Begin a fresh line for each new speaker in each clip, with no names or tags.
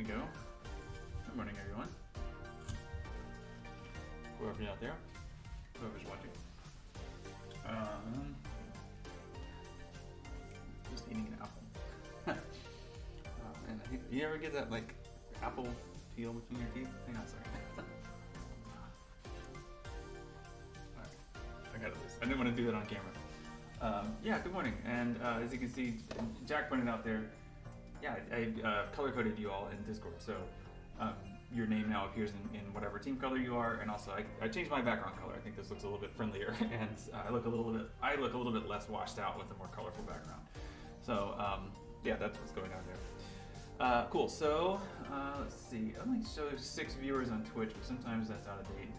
we go. Good morning, everyone. Whoever's out there, whoever's watching. Just eating an apple. And you ever get that like apple peel between your teeth? Hang on a second. Alright, I got this. I didn't want to do that on camera. Yeah, good morning. And as you can see, Jack pointed out there, yeah, I color-coded you all in Discord. So your name now appears in whatever team color you are, and also I changed my background color. I think this looks a little bit friendlier, and I look a little bit less washed out with a more colorful background. So yeah, that's what's going on there. Cool. So let's see. I only show 6 viewers on Twitch, but sometimes that's out of date.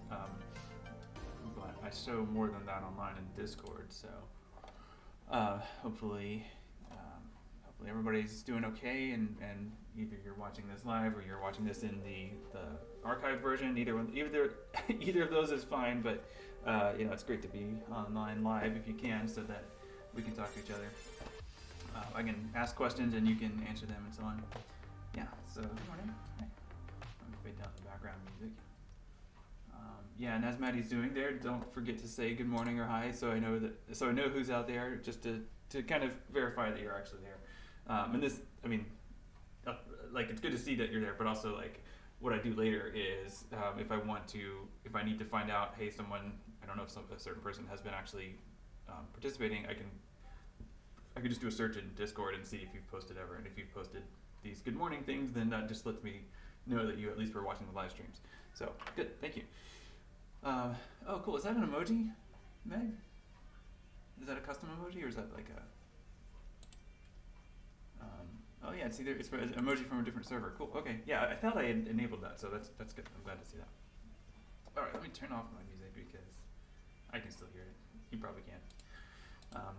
But I show more than that online in Discord. So hopefully everybody's doing okay, and either you're watching this live or you're watching this in the archived version. Either of those is fine, but you know, it's great to be online live if you can, so that we can talk to each other. I can ask questions and you can answer them and so on. Yeah, so good morning. Hi. Let me fade down the background music. Yeah, and as Maddie's doing there, don't forget to say good morning or hi, so I know who's out there, just to kind of verify that you're actually there. And this, I mean, like, it's good to see that you're there, but also, like, what I do later is, if I need to find out, hey, someone, I don't know if a certain person has been actually participating, I could just do a search in Discord and see if you've posted ever, and if you've posted these good morning things, then that just lets me know that you at least were watching the live streams. So, good, thank you. Oh, cool, is that an emoji, Meg? Is that a custom emoji, or is that like a... oh yeah, it's an emoji from a different server. Cool. Okay. Yeah, I thought I had enabled that, so that's good. I'm glad to see that. All right, let me turn off my music because I can still hear it. You probably can't,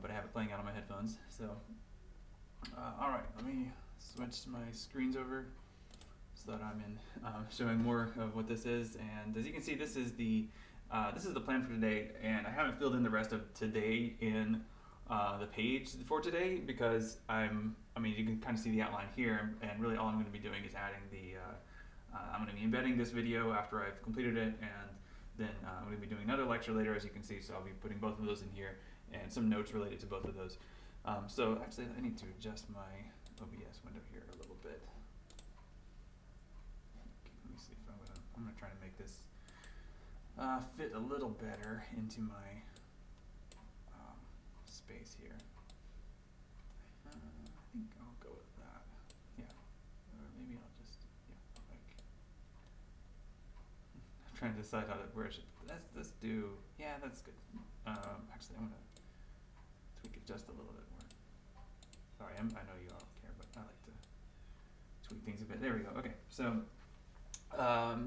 but I have it playing out on my headphones. So, all right, let me switch my screens over so that I'm showing more of what this is. And as you can see, this is the plan for today, and I haven't filled in the rest of today in the page for today because you can kind of see the outline here, and really all I'm going to be doing is adding I'm going to be embedding this video after I've completed it, and then I'm going to be doing another lecture later, as you can see, so I'll be putting both of those in here and some notes related to both of those. So actually I need to adjust my OBS window here a little bit. Okay, let me see if I'm going to try to make this fit a little better into my space here. I think I'll go with that. Yeah. Or maybe I'll just, like, I'm trying to decide where I should, let's do, yeah, that's good. Actually, I'm gonna tweak it just a little bit more. Sorry, I know you all don't care, but I like to tweak things a bit. There we go. Okay, so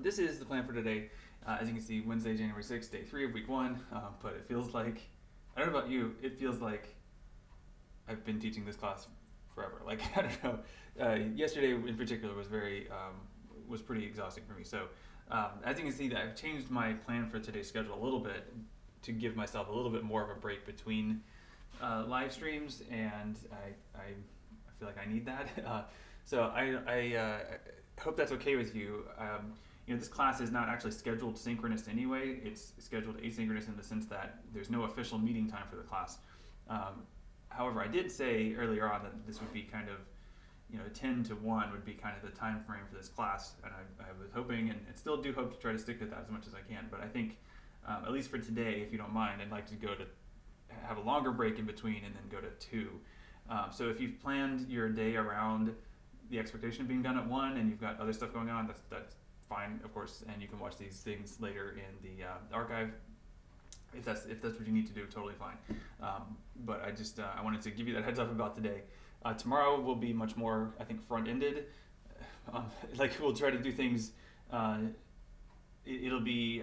this is the plan for today. As you can see, Wednesday, January 6th, day 3 of week 1, but it feels like, I don't know about you, it feels like I've been teaching this class forever. Like, I don't know. Yesterday in particular was pretty exhausting for me. So as you can see, I've changed my plan for today's schedule a little bit to give myself a little bit more of a break between live streams, and I feel like I need that. So I hope that's okay with you. You know, this class is not actually scheduled synchronous anyway. It's scheduled asynchronous in the sense that there's no official meeting time for the class. However, I did say earlier on that this would be kind of, 10 to 1 would be kind of the time frame for this class, and I was hoping, and still do hope to try to stick to that as much as I can, but I think, at least for today, if you don't mind, I'd like to have a longer break in between and then go to 2. So if you've planned your day around the expectation of being done at 1 and you've got other stuff going on, that's fine, of course, and you can watch these things later in the archive. If that's what you need to do, totally fine. But I wanted to give you that heads up about today. Tomorrow will be much more, I think, front-ended. Like, we'll try to do things. It'll be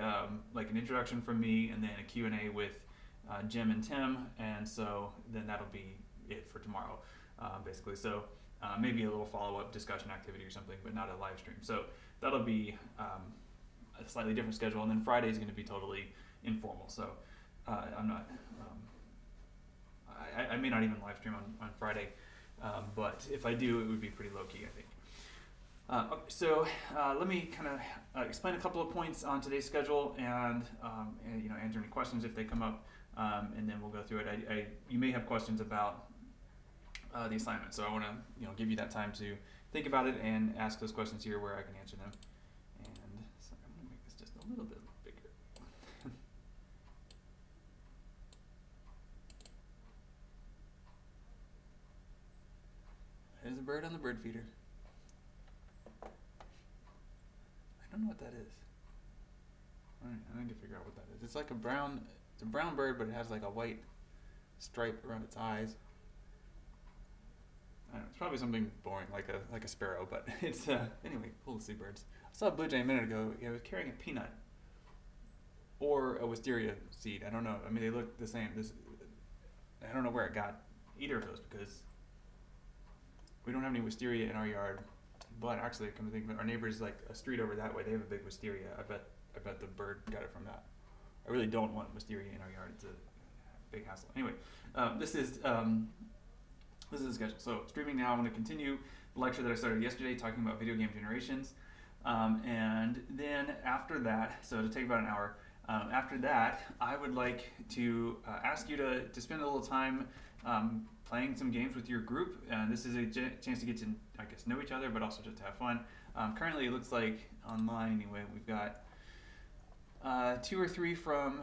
like an introduction from me, and then a Q&A with Jim and Tim, and so then that'll be it for tomorrow, basically. So maybe a little follow-up discussion activity or something, but not a live stream. So that'll be a slightly different schedule, and then Friday is going to be totally informal. So I'm not, I may not even live stream on Friday, but if I do, it would be pretty low-key, I think. Okay, so let me kind of explain a couple of points on today's schedule, and answer any questions if they come up, and then we'll go through it. You may have questions about the assignment, so I want to give you that time to think about it and ask those questions here where I can answer them. And so I'm going to make this just a little bit bigger. There's a bird on the bird feeder. I don't know what that is. Alright, I need to figure out what that is. It's like it's a brown bird, but it has like a white stripe around its eyes. I don't know, it's probably something boring, like a sparrow, but it's anyway, cool to see birds. I saw a blue jay a minute ago. It was carrying a peanut or a wisteria seed. I don't know. I mean, they look the same. I don't know where it got either of those because we don't have any wisteria in our yard. But actually, come to think of it, our neighbors, like a street over that way, they have a big wisteria. I bet the bird got it from that. I really don't want wisteria in our yard. It's a big hassle. Anyway, this is the schedule. So streaming now, I'm going to continue the lecture that I started yesterday talking about video game generations. And then after that, so it'll take about an hour. After that, I would like to ask you to spend a little time playing some games with your group. This is a chance to get to, I guess, know each other, but also just to have fun. Currently, it looks like online anyway, we've got 2 or 3 from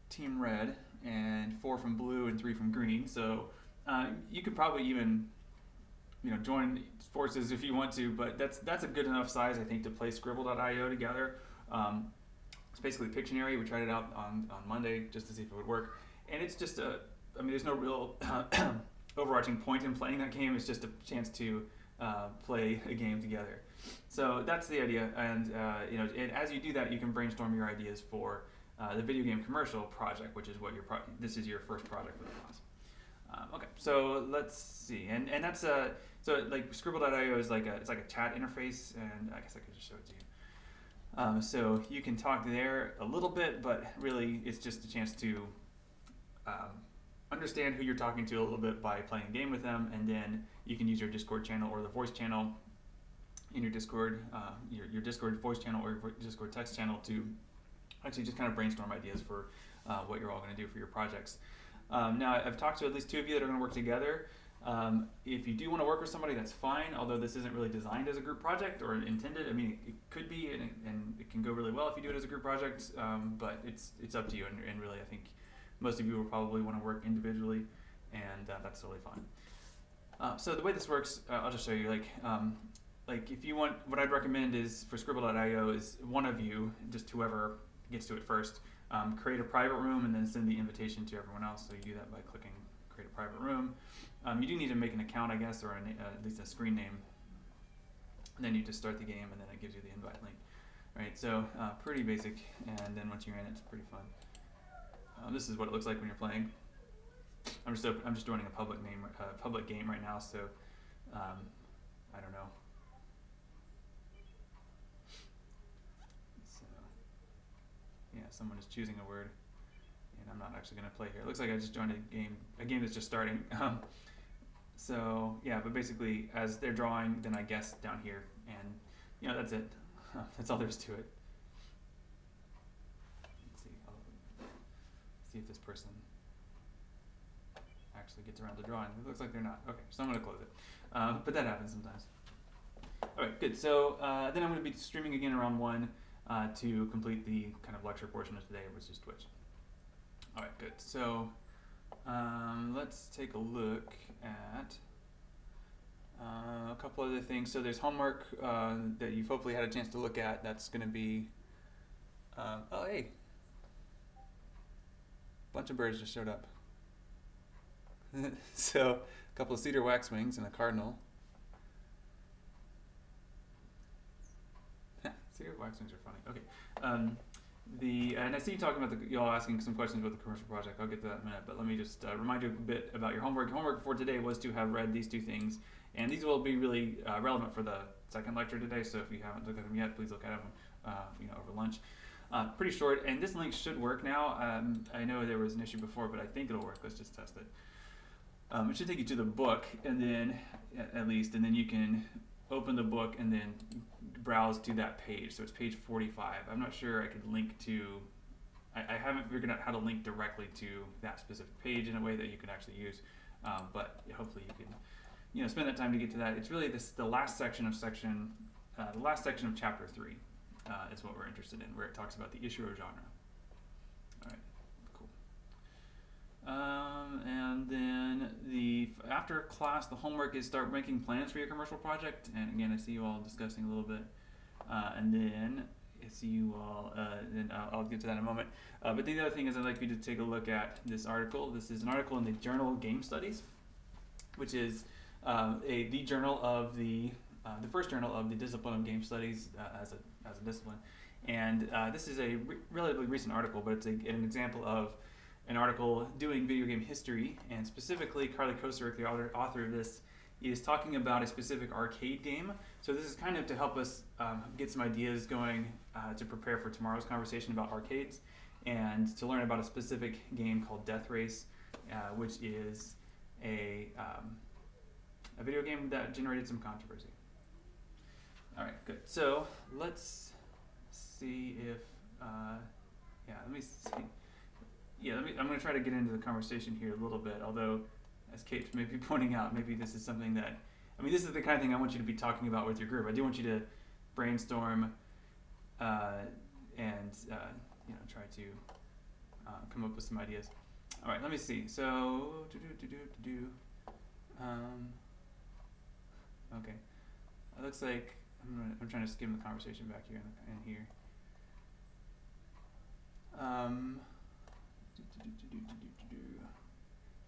Team Red, and 4 from Blue, and 3 from Green. So you could probably even, join forces if you want to. But that's a good enough size, I think, to play Scribble.io together. It's basically Pictionary. We tried it out on Monday just to see if it would work, and it's just there's no real overarching point in playing that game. It's just a chance to play a game together. So that's the idea, and and as you do that, you can brainstorm your ideas for the video game commercial project, which is what this is your first project for the class. Okay, so let's see, and that's so like Scribble.io is it's like a chat interface, and I guess I could just show it to you. So you can talk there a little bit, but really it's just a chance to understand who you're talking to a little bit by playing a game with them, and then you can use your Discord channel or the voice channel in your Discord, your Discord voice channel or your Discord text channel to actually just kind of brainstorm ideas for what you're all going to do for your projects. Now, I've talked to at least 2 of you that are going to work together. If you do want to work with somebody, that's fine, although this isn't really designed as a group project or intended. I mean, it could be, and it can go really well if you do it as a group project, but it's up to you, and really I think most of you will probably want to work individually, and that's totally fine. So the way this works, I'll just show you, like if you want, what I'd recommend is for Scribble.io is one of you, just whoever gets to it first, create a private room and then send the invitation to everyone else. So you do that by clicking create a private room. You do need to make an account, I guess, or at least a screen name. And then you just start the game, and then it gives you the invite link. Right, so pretty basic, and then once you're in, it's pretty fun. This is what it looks like when you're playing. I'm just joining a public game right now, so I don't know. So yeah, someone is choosing a word, and I'm not actually going to play here. It looks like I just joined a game that's just starting. So yeah, but basically, as they're drawing, then I guess down here, and that's it. That's all there is to it. Let's see. See if this person actually gets around to drawing. It looks like they're not. Okay, so I'm going to close it. But that happens sometimes. All right, good. So then I'm going to be streaming again around 1 to complete the kind of lecture portion of today, which is Twitch. All right, good. So let's take a look at a couple other things. So there's homework that you've hopefully had a chance to look at. That's going to be, oh, hey. Bunch of birds just showed up. So a couple of cedar waxwings and a cardinal. Cedar waxwings are funny. Okay. And I see you talking about y'all asking some questions about the commercial project. I'll get to that in a minute, but let me just remind you a bit about your homework. Your homework for today was to have read these 2 things, and these will be really relevant for the second lecture today. So if you haven't looked at them yet, please look at them over lunch. Pretty short, and this link should work now. I know there was an issue before, but I think it'll work. Let's just test it. It should take you to the book, and then at least, and then you can open the book and then browse to that page. So it's page 45. I'm not sure I could link to, I haven't figured out how to link directly to that specific page in a way that you can actually use, but hopefully you can spend that time to get to that. It's really the last section of chapter 3 is what we're interested in, where it talks about the issue or genre. All right, cool. And then after class, the homework is start making plans for your commercial project. And again, I see you all discussing a little bit. And then I see you all, and I'll get to that in a moment. But the other thing is I'd like you to take a look at this article. This is an article in the Journal of Game Studies, which is the journal of the first journal of the discipline of game studies as a discipline. And this is a relatively recent article, but it's an example of an article doing video game history, and specifically Carly Kocurek, the author of this, is talking about a specific arcade game. So this is kind of to help us get some ideas going to prepare for tomorrow's conversation about arcades, and to learn about a specific game called Death Race, which is a video game that generated some controversy. All right, good. So let's see if, let me see. Yeah, I'm going to try to get into the conversation here a little bit, although, as Kate may be pointing out, maybe this is something that, this is the kind of thing I want you to be talking about with your group. I do want you to brainstorm and try to come up with some ideas. All right, let me see. So, okay. It looks like I'm trying to skim the conversation back here and here.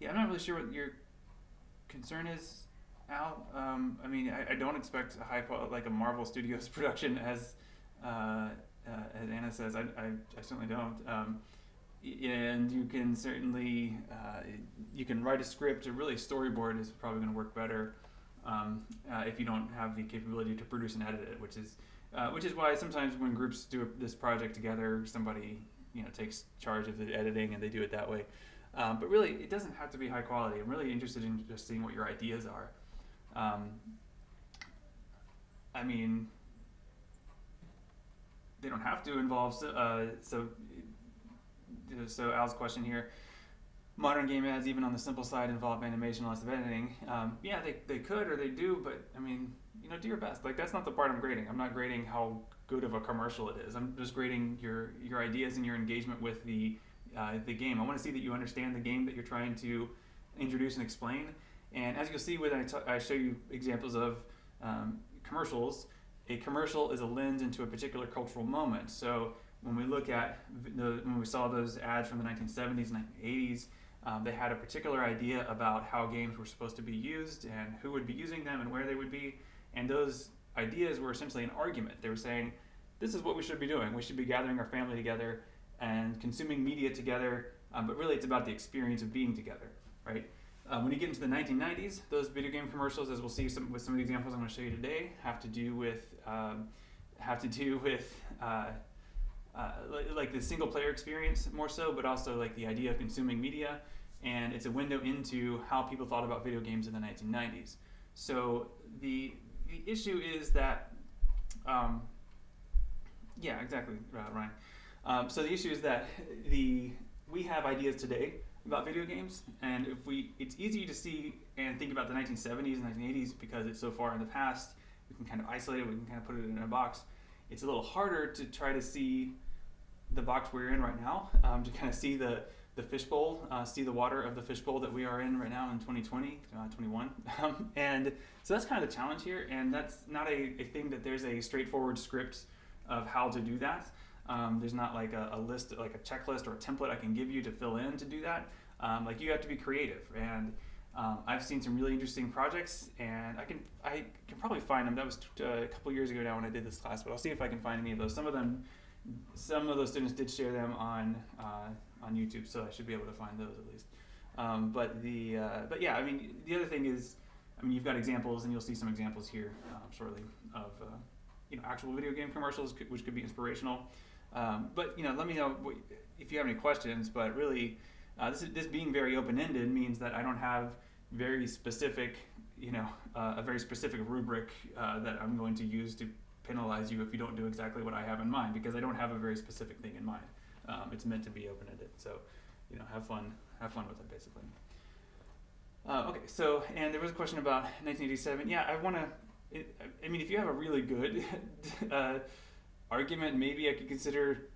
Yeah, I'm not really sure what your concern is, Al. I don't expect a high quality, like a Marvel Studios production, as Anna says. I certainly don't. And you can certainly you can write a script. Or really, storyboard is probably going to work better if you don't have the capability to produce and edit it, which is why sometimes when groups do this project together, somebody takes charge of the editing and they do it that way. But really, it doesn't have to be high quality. I'm really interested in just seeing what your ideas are. They don't have to involve, so Al's question here, modern game ads, even on the simple side, involve animation, lots of editing. Yeah, they could, or they do, but do your best. Like, that's not the part I'm grading. I'm not grading how good of a commercial it is. I'm just grading your ideas and your engagement with the game. I want to see that you understand the game that you're trying to introduce and explain. And as you'll see when I show you examples of commercials, a commercial is a lens into a particular cultural moment. So when we look at when we saw those ads from the 1970s and 1980s, they had a particular idea about how games were supposed to be used and who would be using them and where they would be. And those ideas were essentially an argument. They were saying, this is what we should be doing. We should be gathering our family together and consuming media together, but really it's about the experience of being together, right? When you get into the 1990s, those video game commercials, as we'll see with some of the examples I'm going to show you today, have to do with like the single player experience more so, but also like the idea of consuming media, and it's a window into how people thought about video games in the 1990s. So the issue is that, yeah, exactly, Ryan. So the issue is that we have ideas today about video games, and it's easy to see and think about the 1970s and 1980s because it's so far in the past. We can kind of isolate it, we can kind of put it in a box. It's a little harder to try to see the box we're in right now, to kind of see the fishbowl, see the water of the fishbowl that we are in right now in 2020, 21. And so that's kind of the challenge here, and that's not a thing that there's a straightforward script of how to do that. There's not like a list, like a checklist or a template I can give you to fill in to do that. Like, you have to be creative, and I've seen some really interesting projects, and I can probably find them. That was a couple years ago now when I did this class, but I'll see if I can find any of those. Some of those students did share them on YouTube, so I should be able to find those at least. But yeah, the other thing is, you've got examples, and you'll see some examples here shortly of actual video game commercials, which could be inspirational. But let me know if you have any questions. But really, this being very open-ended means that I don't have very specific, a very specific rubric that I'm going to use to penalize you if you don't do exactly what I have in mind, because I don't have a very specific thing in mind. It's meant to be open-ended, so have fun with it, basically. Okay, so, and there was a question about 1987. Yeah, if you have a really good argument, maybe I could consider,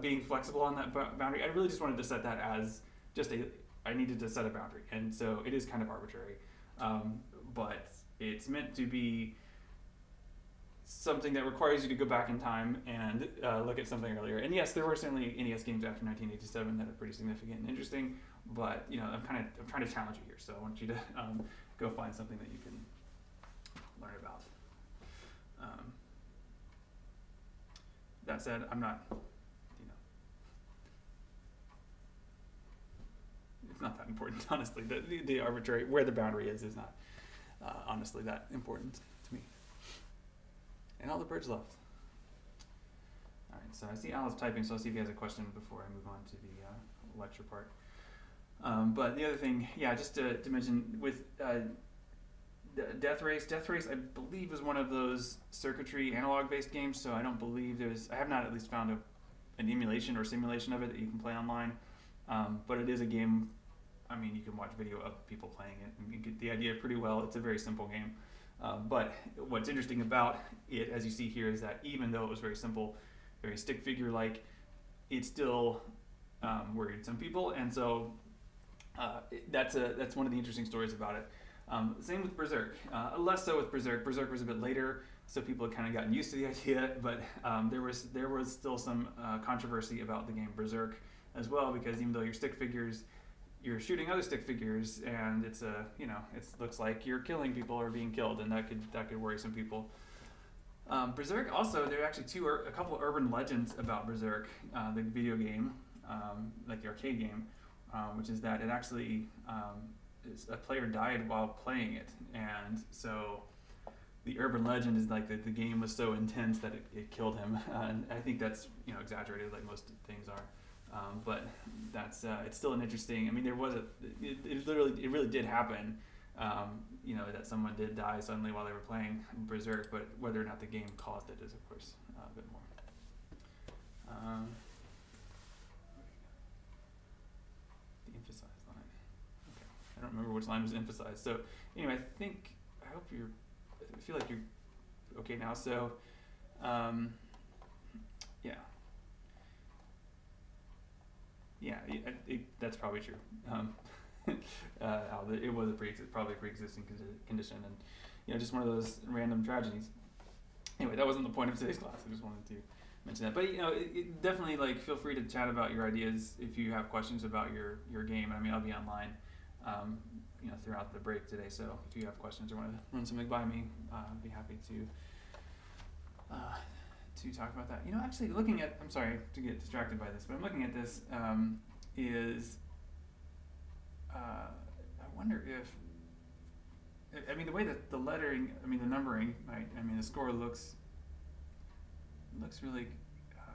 being flexible on that boundary. I really just wanted to set that as I needed to set a boundary, and so it is kind of arbitrary, but it's meant to be something that requires you to go back in time and look at something earlier. And yes, there were certainly NES games after 1987 that are pretty significant and interesting, but I'm trying to challenge you here, so I want you to go find something that you can learn about. That said, I'm not, it's not that important, honestly. The arbitrary, where the boundary is not honestly that important to me. And all the birds left. All right, so I see Alice typing, so I'll see if he has a question before I move on to the lecture part. But the other thing, just to mention with Death Race, I believe, is one of those circuitry analog-based games, so I don't believe I have not at least found an emulation or simulation of it that you can play online. But it is a game, you can watch video of people playing it and you get the idea pretty well. It's a very simple game. But what's interesting about it, as you see here, is that even though it was very simple, very stick figure-like, it still worried some people, and so that's one of the interesting stories about it. Same with Berserk. Less so with Berserk. Berserk was a bit later, so people had kind of gotten used to the idea, but there was still some controversy about the game Berserk as well, because even though you're shooting other stick figures, and it looks like you're killing people or being killed, and that could worry some people. Berserk also, there are actually a couple urban legends about Berserk, the video game, like the arcade game, which is that it actually a player died while playing it, and so the urban legend is like the game was so intense that it killed him, and I think that's exaggerated, like most things are. But that's it's still an interesting. It really did happen. That someone did die suddenly while they were playing Berserk, but whether or not the game caused it is, of course, a bit more. The emphasized line. Okay, I don't remember which line was emphasized. So anyway, I feel like you're okay now. So, yeah. Yeah, that's probably true. It was probably a pre-existing condition, and just one of those random tragedies. Anyway, that wasn't the point of today's class. I just wanted to mention that. But it definitely feel free to chat about your ideas if you have questions about your game. I'll be online, throughout the break today. So if you have questions or want to run something by me, I'd be happy to talk about that. Actually looking at, I'm sorry to get distracted by this, but I'm looking at this, I wonder if, the way that the lettering, the numbering, right, the score looks really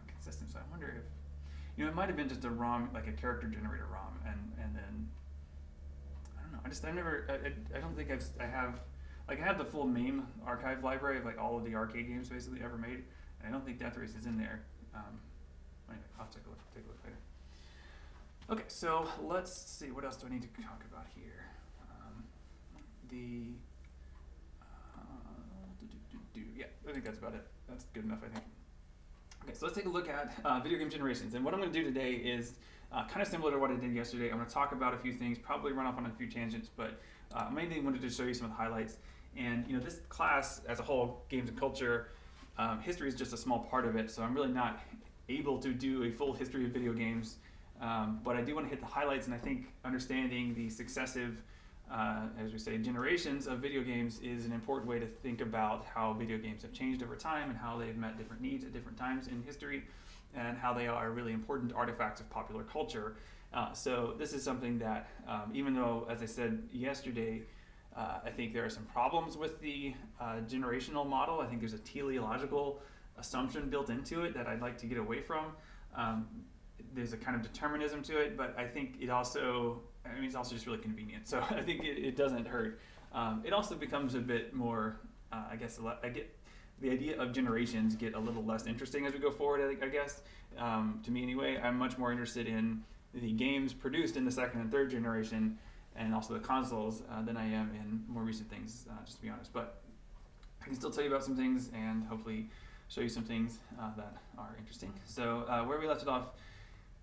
consistent, so I wonder if, it might have been just a ROM, like a character generator ROM, and then, I don't know, I don't think I have the full MAME archive library of all of the arcade games basically ever made. I don't think Death Race is in there. Anyway, I'll take a look later. Okay, so let's see. What else do I need to talk about here? Yeah, I think that's about it. That's good enough, I think. Okay, so let's take a look at video game generations. And what I'm going to do today is kind of similar to what I did yesterday. I'm going to talk about a few things, probably run off on a few tangents, but mainly wanted to show you some of the highlights. And this class as a whole, games and culture, history is just a small part of it, so I'm really not able to do a full history of video games, but I do want to hit the highlights, and I think understanding the successive, as we say, generations of video games is an important way to think about how video games have changed over time and how they've met different needs at different times in history, and how they are really important artifacts of popular culture. So this is something that, even though, as I said yesterday, I think there are some problems with the generational model. I think there's a teleological assumption built into it that I'd like to get away from. There's a kind of determinism to it, but I think it also I mean, it's also just really convenient. So I think it doesn't hurt. It also becomes a bit more, I guess, I get the idea of generations get a little less interesting as we go forward, I guess. To me anyway, I'm much more interested in the games produced in the second and third generation and also the consoles than I am in more recent things, just to be honest. But I can still tell you about some things and hopefully show you some things that are interesting. So where we left it off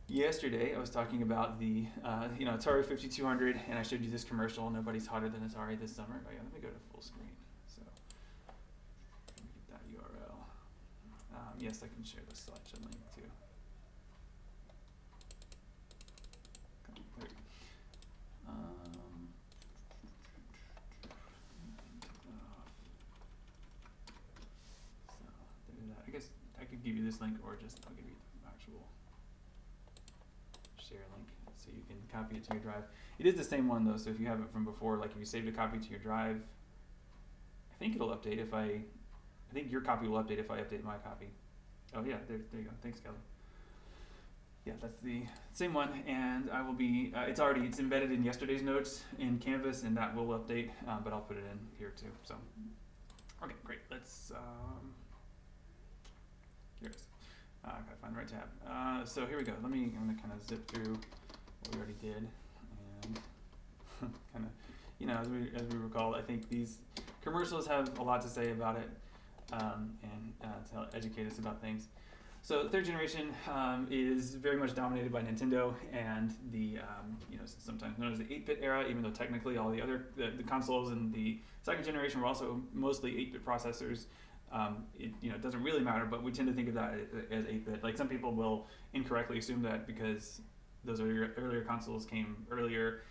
yesterday, I was talking about the Atari 5200, and I showed you this commercial, Nobody's Hotter Than Atari This Summer. Oh yeah, let me go to full screen. So let me get that URL. Yes, I can share the slideshow link too. Come on, there we go. So there's that. I guess I could give you this link, or just I'll give you the actual share link so you can copy it to your drive. It is the same one though, so if you have it from before, like if you saved a copy to your drive, I think it'll update if I think your copy will update if I update my copy. Oh yeah, there you go. Thanks, Kelly. Yeah, that's the same one, and I will be, it's embedded in yesterday's notes in Canvas, and that will update, but I'll put it in here too, so. Okay, great, let's, here it is. I gotta find the right tab. So here we go, I'm gonna kind of zip through what we already did, and kind of, as we recall, I think these commercials have a lot to say about it, and to educate us about things. So the third generation is very much dominated by Nintendo and the sometimes known as the 8-bit era, even though technically all the other the consoles in the second generation were also mostly 8-bit processors. It doesn't really matter, but we tend to think of that as 8-bit. Like some people will incorrectly assume that because those earlier consoles came earlier,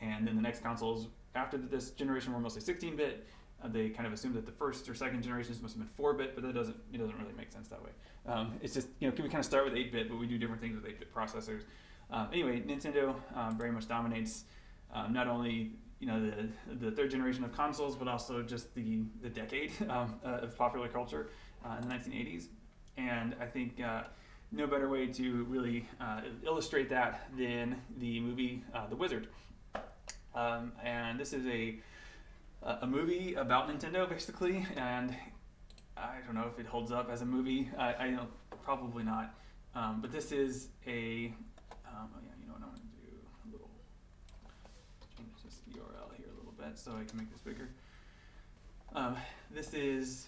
and then the next consoles after this generation were mostly 16-bit. They kind of assume that the first or second generations must have been 4-bit, but it doesn't really make sense that way. It's just, we kind of start with 8-bit, but we do different things with 8-bit processors. Anyway, Nintendo very much dominates not only the third generation of consoles, but also just the decade of popular culture in the 1980s. And I think no better way to really illustrate that than the movie The Wizard. And this is a movie about Nintendo, basically, and I don't know if it holds up as a movie. I don't, probably not. But this is a, I'm going to do a little, change this URL here a little bit so I can make this bigger. This is,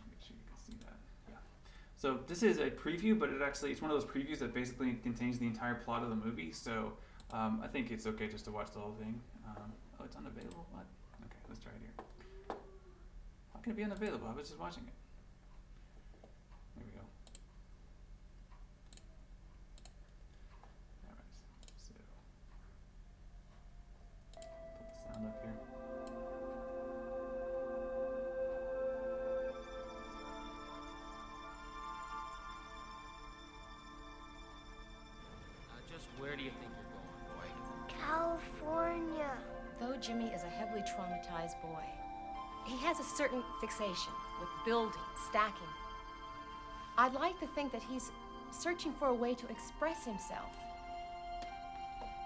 make sure you can see that. Yeah. So this is a preview, but it's one of those previews that basically contains the entire plot of the movie. So I think it's okay just to watch the whole thing. Oh, it's unavailable. What? Okay, let's try it here. How can it be unavailable? I was just watching it. There we go. All right. So put the sound up here.
Just where do you think you're going, boy?
California.
Though Jimmy is a heavily traumatized boy, he has a certain fixation with building, stacking. I'd like to think that he's searching for a way to express himself.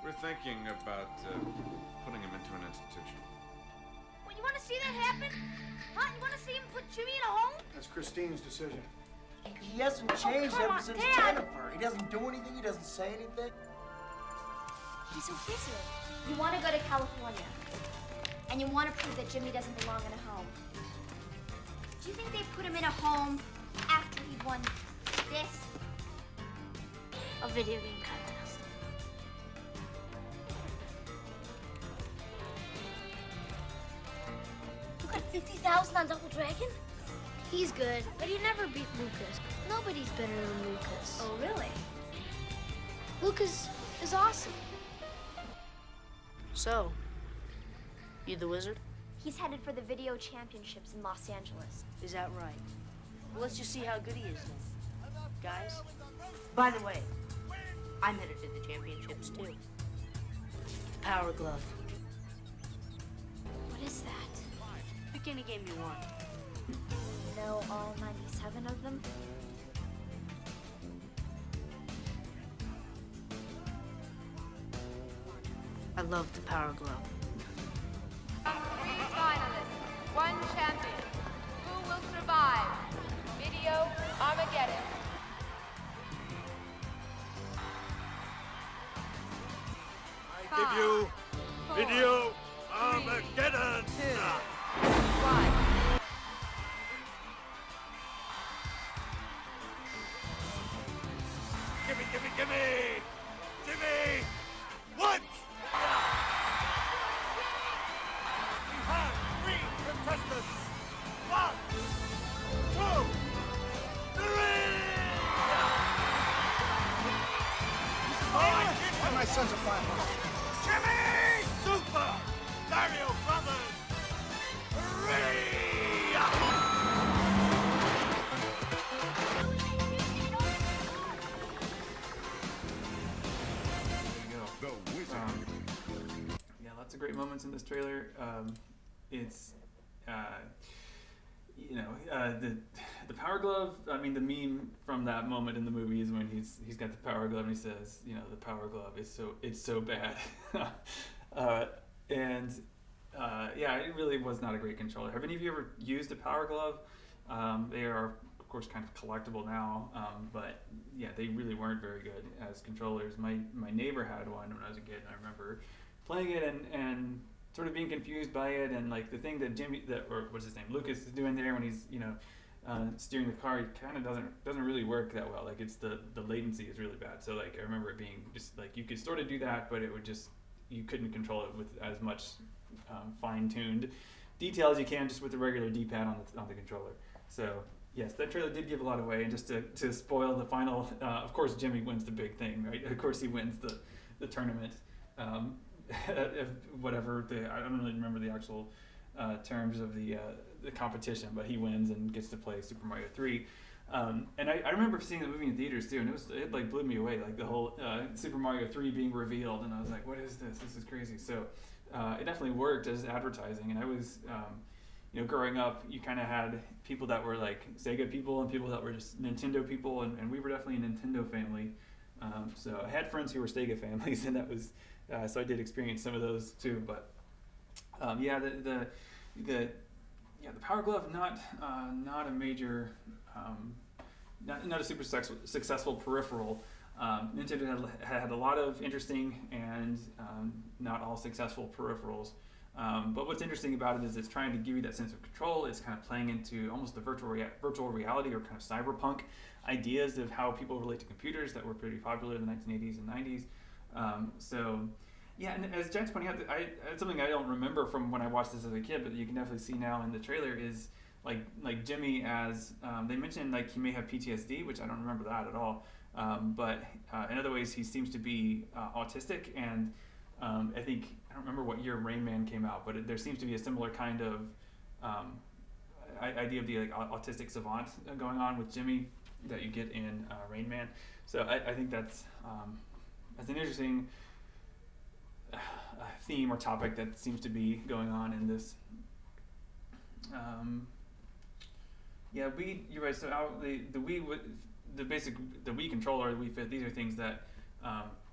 We're thinking about putting him into an institution.
Well, you want to see that happen? Huh? You want to see him put Jimmy in a home?
That's Christine's decision.
He hasn't changed
come
ever
on,
since
Dad.
Jennifer. He doesn't do anything. He doesn't say anything.
He's a wizard. You want to go to California, and you want to prove that Jimmy doesn't belong in a home. Do you think they put him in a home after he won this? A video game contest. You got 50,000 on Double Dragon?
He's good, but he never beat Lucas. Nobody's better than Lucas.
Oh, really?
Lucas is awesome.
So, you the wizard?
He's headed for the video championships in Los Angeles.
Is that right? Well, let's just see how good he is then. Guys?
By the way, I'm headed to the championships too.
Power glove.
What is that?
Pick any game you want.
Know all 97 of them?
I love the Power Glove.
3 finalists, 1 champion. Who will survive? Video Armageddon.
I give you Video Armageddon!
2, 1.
Gimme! Jimmy! What? We have 3 contestants! 1, 2, 3!
And my son's a fireman.
Jimmy! Super Mario Brothers 3!
Yeah, lots of great moments in this trailer. It's, the Power Glove. I mean, the meme from that moment in the movie is when he's got the Power Glove and he says, the Power Glove is so bad, yeah, it really was not a great controller. Have any of you ever used a Power Glove? They are, of course, kind of collectible now, but yeah, they really weren't very good as controllers. My neighbor had one when I was a kid, and I remember playing it and sort of being confused by it, and like the thing that what's his name, Lucas is doing there when he's steering the car, it kind of doesn't really work that well. Like it's the latency is really bad. So like I remember it being just like you could sort of do that, but it would just, you couldn't control it with as much fine-tuned detail as you can just with the regular D-pad on the controller. So yes, that trailer did give a lot away, and just to spoil the final, of course Jimmy wins the big thing, right? Of course he wins the tournament. Whatever I don't really remember the actual terms of the competition, but he wins and gets to play Super Mario 3. And I remember seeing the movie in theaters too, and it like blew me away, like the whole Super Mario 3 being revealed, and I was like, what is this? This is crazy. So it definitely worked as advertising, and I was, growing up, you kind of had people that were like Sega people and people that were just Nintendo people, and we were definitely a Nintendo family. So I had friends who were Sega families, and that was, so I did experience some of those too. But the Power Glove, not a major, not a super successful peripheral. Nintendo had a lot of interesting and not all successful peripherals. But what's interesting about it is it's trying to give you that sense of control. It's kind of playing into almost the virtual reality or kind of cyberpunk ideas of how people relate to computers that were pretty popular in the 1980s and 90s. So yeah, and as Jack's pointing out, it's something I don't remember from when I watched this as a kid, but you can definitely see now in the trailer is like Jimmy as, they mentioned like he may have PTSD, which I don't remember that at all. But in other ways, he seems to be autistic, and I think, I don't remember what year Rain Man came out, but there seems to be a similar kind of idea of the like autistic savant going on with Jimmy that you get in Rain Man. So I think that's an interesting theme or topic that seems to be going on in this. You're right. So the Wii controller, the Wii Fit, these are things that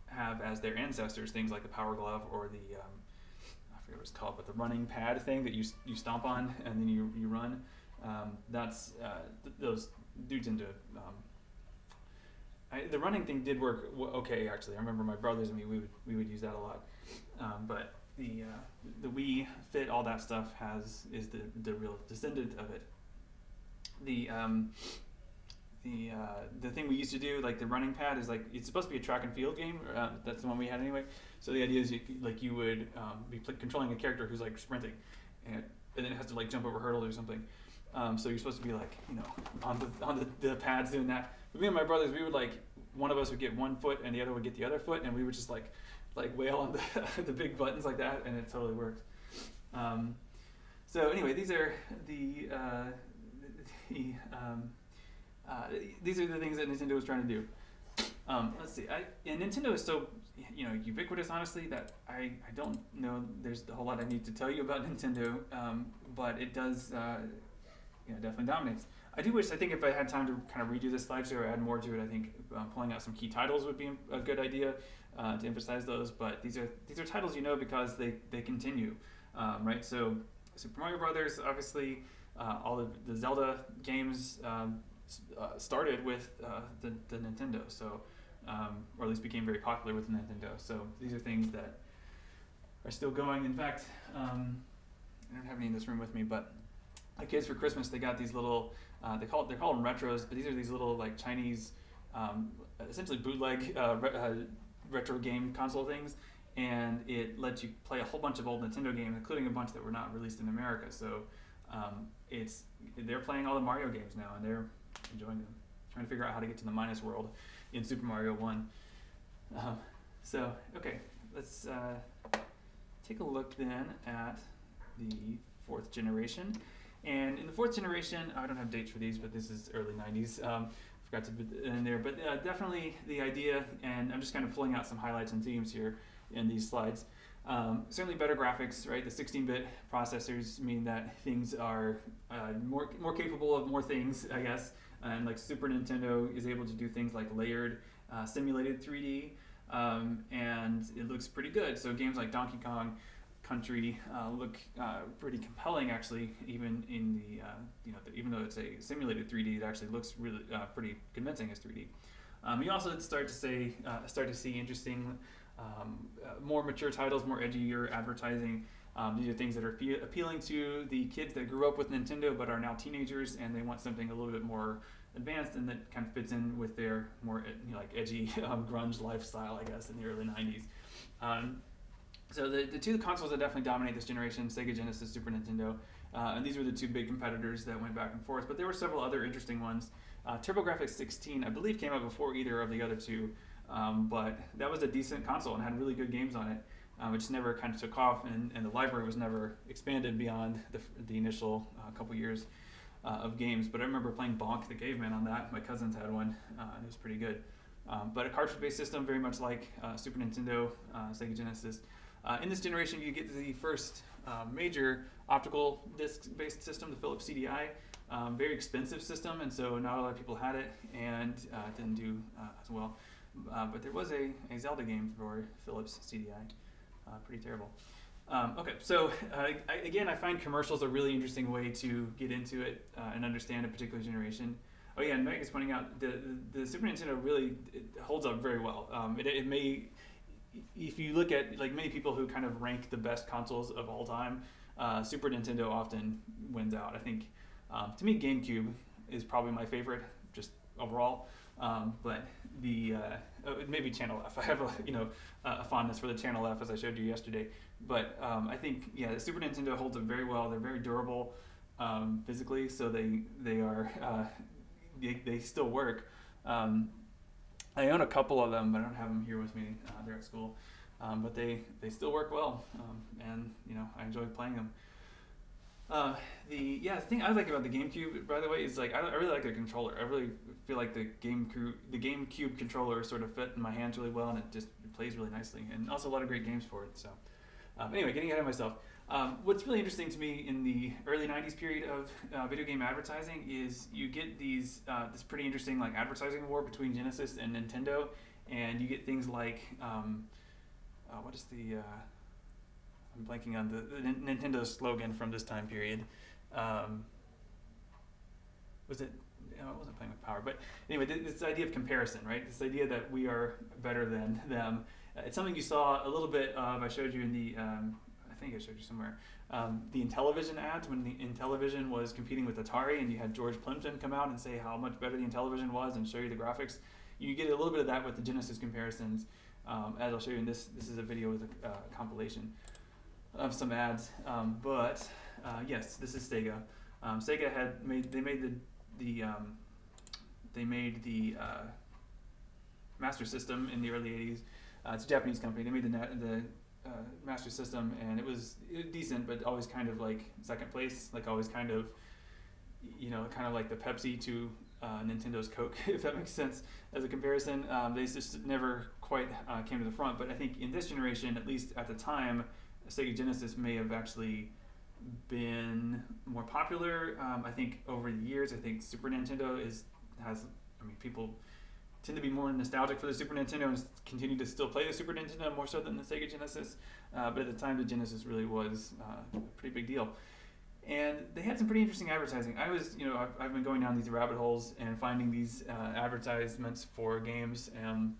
have as their ancestors things like the Power Glove or the I forget what it's called, but the running pad thing that you stomp on and then you run. Those do tend to. The running thing did work okay, actually. I remember my brothers and me, we would use that a lot. But the Wii Fit, all that stuff is the real descendant of it. The thing we used to do, like the running pad, is like it's supposed to be a track and field game. That's the one we had anyway. So the idea is you would be controlling a character who's like sprinting, and then it has to like jump over hurdles or something. So you're supposed to be like on the pads doing that. But me and my brothers, we would like one of us would get one foot and the other would get the other foot, and we would just like wail on the big buttons like that, and it totally worked. So anyway, these are these are the things that Nintendo was trying to do. Let's see. And Nintendo is so ubiquitous, honestly, that I don't know there's a whole lot I need to tell you about Nintendo, but it does definitely dominates. I do wish, I think if I had time to kind of redo this slideshow or add more to it, I think pulling out some key titles would be a good idea to emphasize those. But these are titles you know because they continue, right? So Super Mario Brothers, obviously, all of the Zelda games started with the Nintendo, so or at least became very popular with Nintendo. So these are things that are still going. In fact, I don't have any in this room with me, but the kids for Christmas, they got these little they're called them retros, but these are these little like Chinese essentially bootleg retro game console things, and it lets you play a whole bunch of old Nintendo games, including a bunch that were not released in America. So they're playing all the Mario games now, and they're enjoying them, trying to figure out how to get to the Minus World in Super Mario 1. So okay, let's take a look then at the 4th generation. And in the 4th generation, I don't have dates for these, but this is early 90s. Forgot to put it in there, but definitely the idea, and I'm just kind of pulling out some highlights and themes here in these slides. Certainly better graphics, right? The 16-bit processors mean that things are more capable of more things, I guess. And like Super Nintendo is able to do things like layered simulated 3D, and it looks pretty good. So games like Donkey Kong Country look pretty compelling, actually. Even in the even though it's a simulated 3D, it actually looks really pretty convincing as 3D. You also start to see interesting, more mature titles, more edgier advertising. These are things that are appealing to the kids that grew up with Nintendo but are now teenagers, and they want something a little bit more advanced and that kind of fits in with their more like edgy grunge lifestyle, I guess, in the early 90s. So the two consoles that definitely dominate this generation, Sega Genesis, Super Nintendo, and these were the two big competitors that went back and forth. But there were several other interesting ones. TurboGrafx 16, I believe, came out before either of the other two, but that was a decent console and had really good games on it, which never kind of took off, and the library was never expanded beyond the initial couple years of games. But I remember playing Bonk the Caveman on that. My cousins had one, and it was pretty good. But a cartridge-based system, very much like Super Nintendo, Sega Genesis. In this generation, you get the first major optical disc-based system, the Philips CDI. Very expensive system, and so not a lot of people had it, and it didn't do as well. But there was a Zelda game for Philips CDI. Pretty terrible. Okay, so I find commercials a really interesting way to get into it and understand a particular generation. Oh yeah, and Meg is pointing out the Super Nintendo really holds up very well. It may, if you look at like many people who kind of rank the best consoles of all time, Super Nintendo often wins out. I think to me GameCube is probably my favorite just overall, but maybe Channel F. I have a fondness for the Channel F, as I showed you yesterday. But I think the Super Nintendo holds up very well. They're very durable physically, so they are they still work. I own a couple of them, but I don't have them here with me. They're at school, but they still work well, and I enjoy playing them. The thing I like about the GameCube, by the way, is like I really like the controller. I really feel like the GameCube controller sort of fit in my hands really well, and it plays really nicely, and also a lot of great games for it. So anyway, getting ahead of myself. What's really interesting to me in the early 90s period of video game advertising is you get this pretty interesting like advertising war between Genesis and Nintendo, and you get things like what is the I'm blanking on the Nintendo slogan from this time period. Was it? I wasn't playing with power, but anyway, this idea of comparison, right? This idea that we are better than them. It's something you saw a little bit of. I showed you in the. I think I showed you somewhere. The Intellivision ads, when the Intellivision was competing with Atari, and you had George Plimpton come out and say how much better the Intellivision was and show you the graphics. You get a little bit of that with the Genesis comparisons, as I'll show you in this. This is a video with a compilation of some ads. But yes, this is Sega. Sega they made the Master System in the early 80s. It's a Japanese company. They made the Master System, and it was decent, but always kind of like second place, like always kind of like the Pepsi to Nintendo's Coke, if that makes sense as a comparison. They just never quite came to the front. But I think in this generation, at least at the time, Sega Genesis may have actually been more popular. I think over the years, I think Super Nintendo people tend to be more nostalgic for the Super Nintendo and continue to still play the Super Nintendo more so than the Sega Genesis. But at the time, the Genesis really was a pretty big deal. And they had some pretty interesting advertising. I've been going down these rabbit holes and finding these advertisements for games. And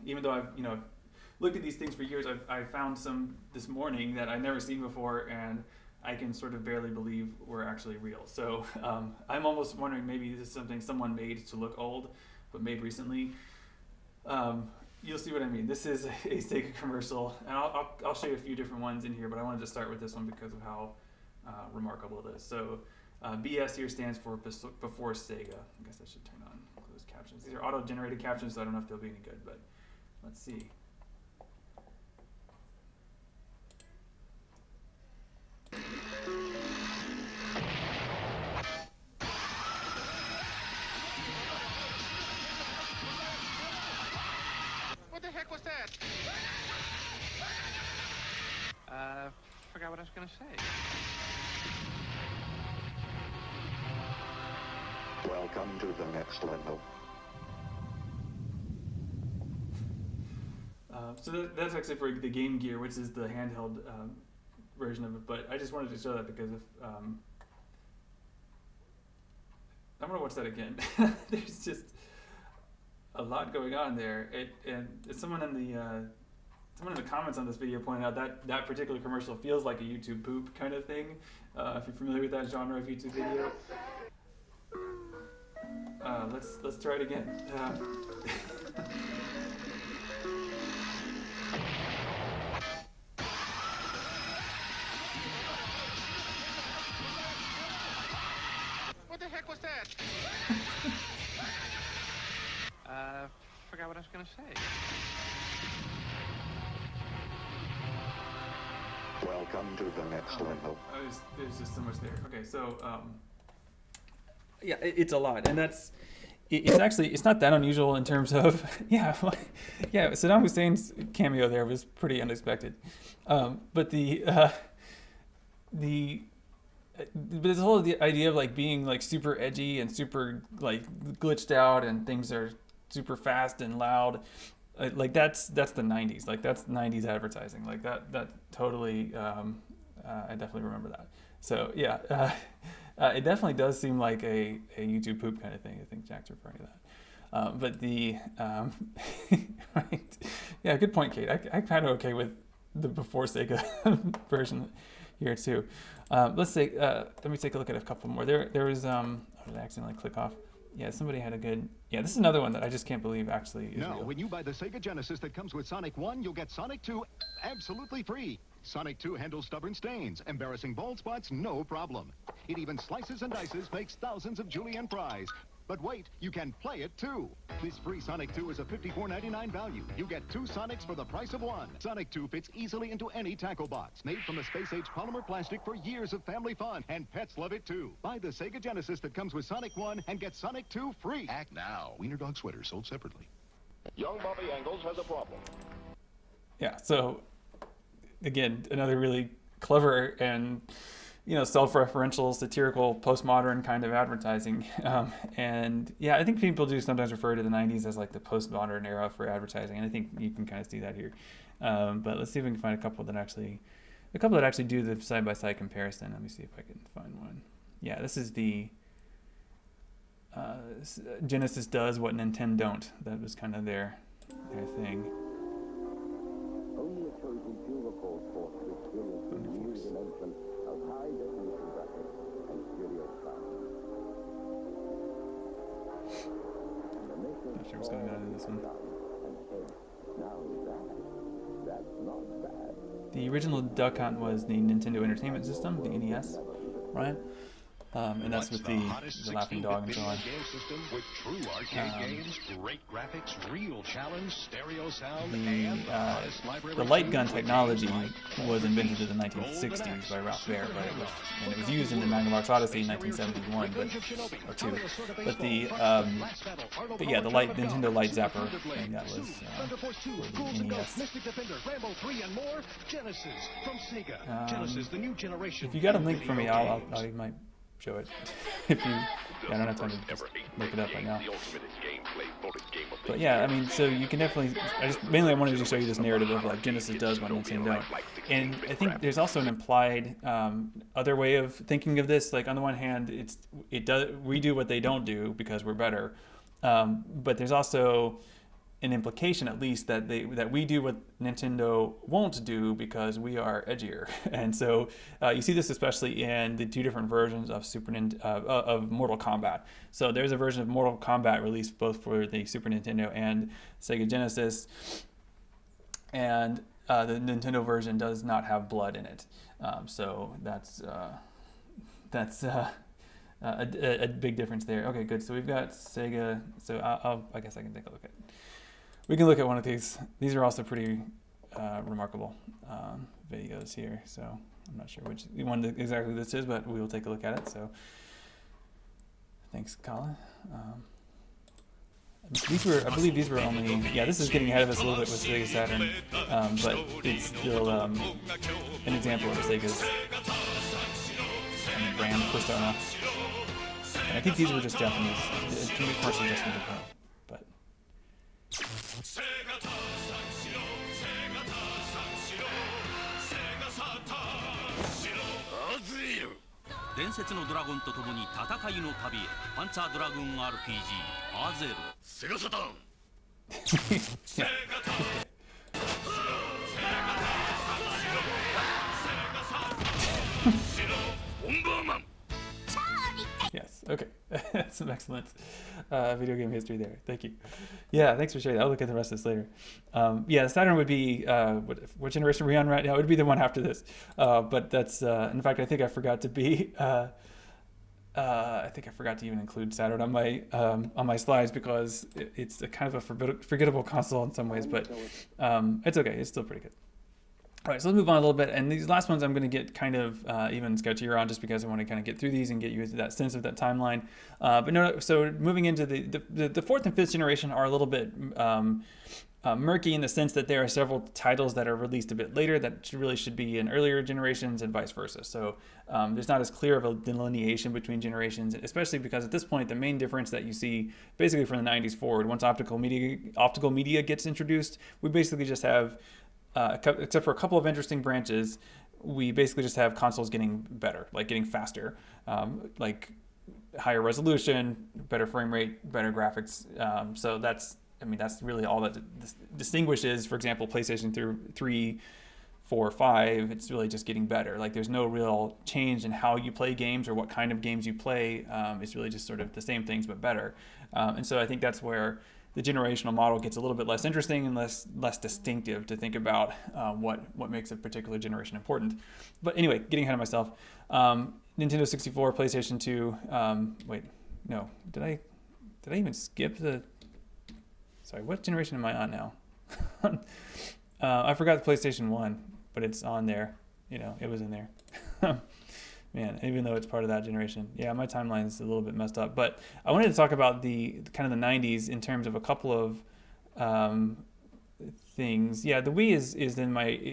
even though I've looked at these things for years, I found some this morning that I'd never seen before, and I can sort of barely believe were actually real. So I'm almost wondering maybe this is something someone made to look old, but made recently. You'll see what I mean. This is a Sega commercial, and I'll show you a few different ones in here, but I wanted to start with this one because of how remarkable it is. So BS here stands for before Sega. I guess I should turn on closed captions. These are auto-generated captions, so I don't know if they'll be any good, but let's see.
What the heck was that? Forgot what I was gonna say.
Welcome to the next level.
So that's actually for the Game Gear, which is the handheld version of it. But I just wanted to show that because I'm gonna watch that again. There's just a lot going on there. And someone in the comments on this video pointed out that particular commercial feels like a YouTube poop kind of thing. If you're familiar with that genre of YouTube video. Let's try it again.
What the heck was that? Forgot what I was gonna say.
Welcome to the next level.
There's just so much there. Okay, so yeah, it's a lot, and it's not that unusual in terms of Saddam Hussein's cameo there was pretty unexpected, but this whole idea of like being like super edgy and super like glitched out and things are super fast and loud, like that's the 90s. Like that's 90s advertising. Like that totally. I definitely remember that. So yeah, it definitely does seem like a YouTube poop kind of thing. I think Jack's referring to that. But the right, yeah, good point, Kate. I'm kind of okay with the before Sega version here too. Let's say let me take a look at a couple more. There was did I accidentally click off? Yeah, somebody had a good. Yeah, this is another one that I just can't believe actually is real.
When you buy the Sega Genesis that comes with Sonic 1, you'll get Sonic 2 absolutely free. Sonic 2 handles stubborn stains, embarrassing bald spots, no problem. It even slices and dices, makes thousands of julienne fries. But wait, you can play it too. This free Sonic 2 is a $54.99 value. You get 2 Sonics for the price of 1. Sonic 2 fits easily into any tackle box. Made from a space-age polymer plastic for years of family fun. And pets love it too. Buy the Sega Genesis that comes with Sonic 1 and get Sonic 2 free.
Act now. Wiener Dog sweater sold separately.
Young Bobby Angles has a problem.
Yeah, so again, another really clever and self-referential, satirical, postmodern kind of advertising. And yeah, I think people do sometimes refer to the 90s as like the postmodern era for advertising. And I think you can kind of see that here. But let's see if we can find a couple that actually do the side-by-side comparison. Let me see if I can find one. Yeah, this is the Genesis does what Nintendo don't. That was kind of their thing.
Only a chosen few record forth to experience the new dimension of high-definition graphics and stereo sound.
Not sure what's going on in this one.
That's not bad.
The original Duck Hunt was the Nintendo Entertainment System, the NES, right? And that's with the laughing dog and so on.
Game system with true arcade games, great graphics, real challenge, stereo sound, and
the light gun technology was invented in the 1960s by Ralph Baer, but it was used in the Magnavox Odyssey in 1971, or two. But the Nintendo Light Zapper thing, that was for the NES. If you got a link for me, I might show it. If you, I don't have time to just look it up right now. But yeah, I mean, so you can definitely. I wanted to show you this narrative of like Genesis does what Nintendo don't, and I think there's also an implied other way of thinking of this. Like on the one hand, we do what they don't do because we're better, but there's also an implication, at least, that we do what Nintendo won't do because we are edgier. And so you see this especially in the two different versions of of Mortal Kombat. So there's a version of Mortal Kombat released both for the Super Nintendo and Sega Genesis, and the Nintendo version does not have blood in it. So that's a big difference there. Okay, good. So we've got Sega. So I guess I can take a look at it. We can look at one of these. These are also pretty remarkable videos here. So I'm not sure which one exactly this is, but we will take a look at it. So thanks, Colin. I believe these were only. Yeah, this is getting ahead of us a little bit with Sega Saturn, but it's still an example of Sega's brand persona. And I think these were just Japanese. It can be partially just in Japan, but.
伝説のドラゴンと共に戦いの旅へパンツァードラグーン RPG アゼロセガサターン Yes, okay. That's some excellent video game history there. Thank you. Yeah, thanks for sharing that. I'll look at the rest of this later. Yeah, Saturn would be, what generation are we on right now? It would be the one after this. But that's, in fact, I think I forgot to be, I think I forgot to even include Saturn on my slides because it's a kind of a forgettable console in some ways, but it's okay. It's still pretty good. All right, so let's move on a little bit. And these last ones I'm going to get kind of even sketchier on just because I want to kind of get through these and get you into that sense of that timeline. But no, so moving into the fourth and fifth generation are a little bit murky in the sense that there are several titles that are released a bit later that really should be in earlier generations and vice versa. So there's not as clear of a delineation between generations, especially because at this point, the main difference that you see basically from the 90s forward, once optical media gets introduced, we basically just have except for a couple of interesting branches, we basically just have consoles getting better, like getting faster, like higher resolution, better frame rate, better graphics. So that's really all that distinguishes, for example, PlayStation 3, 4, 5. It's really just getting better. Like there's no real change in how you play games or what kind of games you play. It's really just sort of the same things but better. And so I think that's where the generational model gets a little bit less interesting and less distinctive to think about what makes a particular generation important. But anyway, getting ahead of myself. Nintendo 64, PlayStation 2. Wait, no, did I even skip the? Sorry, what generation am I on now? I forgot the PlayStation 1, but it's on there. You know, it was in there. Man, even though it's part of that generation. Yeah, my timeline is a little bit messed up. But I wanted to talk about the kind of the 90s in terms of a couple of things. Yeah, the Wii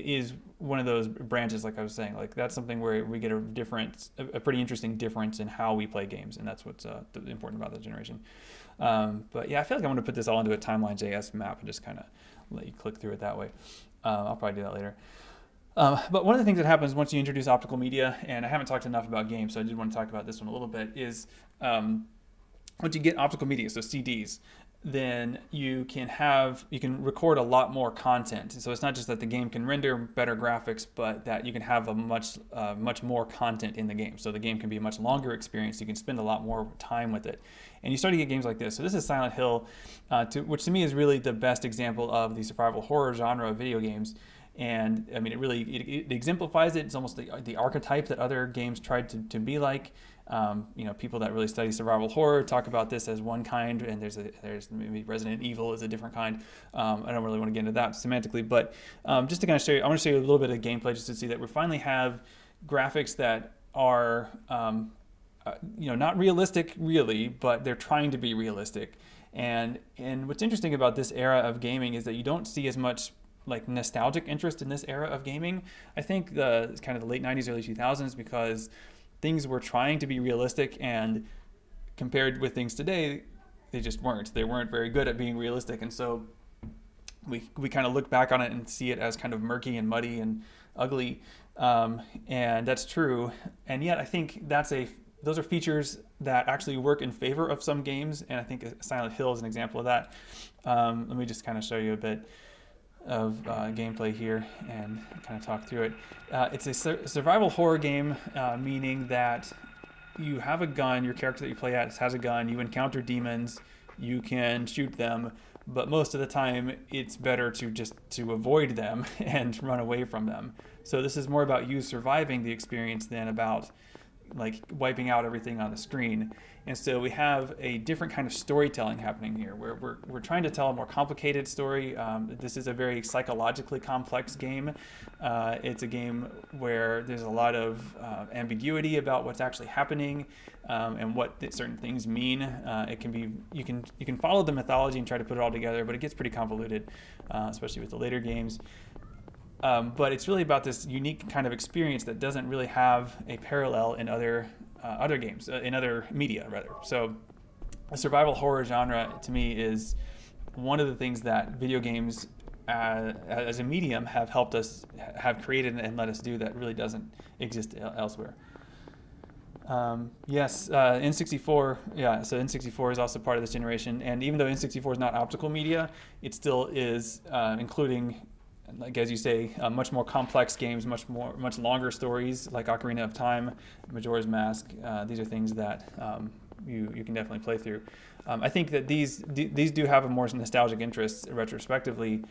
is one of those branches, like I was saying. Like that's something where we get a pretty interesting difference in how we play games, and that's what's important about that generation. But yeah, I feel like I want to put this all into a timeline.js map and just kind of let you click through it that way. I'll probably do that later. But one of the things that happens once you introduce optical media, and I haven't talked enough about games, so I did want to talk about this one a little bit, is once you get optical media, so CDs, then you can record a lot more content. So it's not just that the game can render better graphics, but that you can have a much more content in the game. So the game can be a much longer experience. You can spend a lot more time with it. And you start to get games like this. So this is Silent Hill, which to me is really the best example of the survival horror genre of video games. And I mean, it exemplifies it. It's almost the archetype that other games tried to be like. People that really study survival horror talk about this as one kind, and there's maybe Resident Evil is a different kind. I don't really want to get into that semantically, but just to kind of show you, I want to show you a little bit of gameplay just to see that we finally have graphics that are not realistic really, but they're trying to be realistic. And what's interesting about this era of gaming is that you don't see as much like nostalgic interest in this era of gaming. I think the kind of the late 90s, early 2000s, because things were trying to be realistic, and compared with things today, they just weren't. They weren't very good at being realistic, and so we kind of look back on it and see it as kind of murky and muddy and ugly, and that's true. And yet, I think those are features that actually work in favor of some games, and I think Silent Hill is an example of that. Let me just kind of show you a bit of gameplay here and kind of talk through it. It's a survival horror game, meaning that you have a gun, your character that you play as has a gun, you encounter demons, you can shoot them, but most of the time it's better to avoid them and run away from them. So this is more about you surviving the experience than about like wiping out everything on the screen. And so we have a different kind of storytelling happening here, where we're trying to tell a more complicated story. This is a very psychologically complex game. It's a game where there's a lot of ambiguity about what's actually happening and what certain things mean. It can be you can follow the mythology and try to put it all together, but it gets pretty convoluted, especially with the later games. But it's really about this unique kind of experience that doesn't really have a parallel in other games, in other media, rather. So the survival horror genre, to me, is one of the things that video games as a medium have helped us, have created and let us do that really doesn't exist elsewhere. N64, so N64 is also part of this generation. And even though N64 is not optical media, it still is including, like as you say, much more complex games, much longer stories like Ocarina of Time, Majora's Mask. These are things that you can definitely play through. I think that these do have a more nostalgic interest retrospectively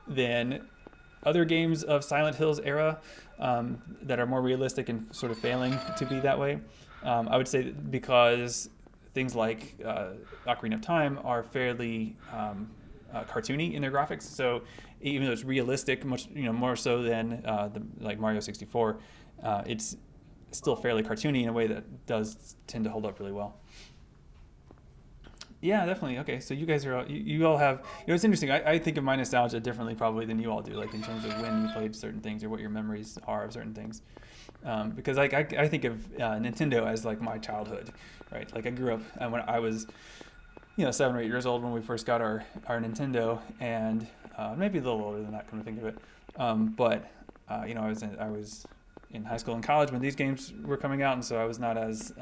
than other games of Silent Hill's era that are more realistic and sort of failing to be that way. I would say because things like Ocarina of Time are fairly cartoony in their graphics, so even though it's realistic, much more so than like Mario 64, it's still fairly cartoony in a way that does tend to hold up really well. Yeah, definitely. Okay, so you guys are you all have, it's interesting. I think of my nostalgia differently probably than you all do, like in terms of when you played certain things or what your memories are of certain things. Because I think of Nintendo as like my childhood, right? Like I grew up when I was 7 or 8 years old when we first got our Nintendo, and maybe a little older than that, come to think of it. But I was in high school and college when these games were coming out, and so I was not as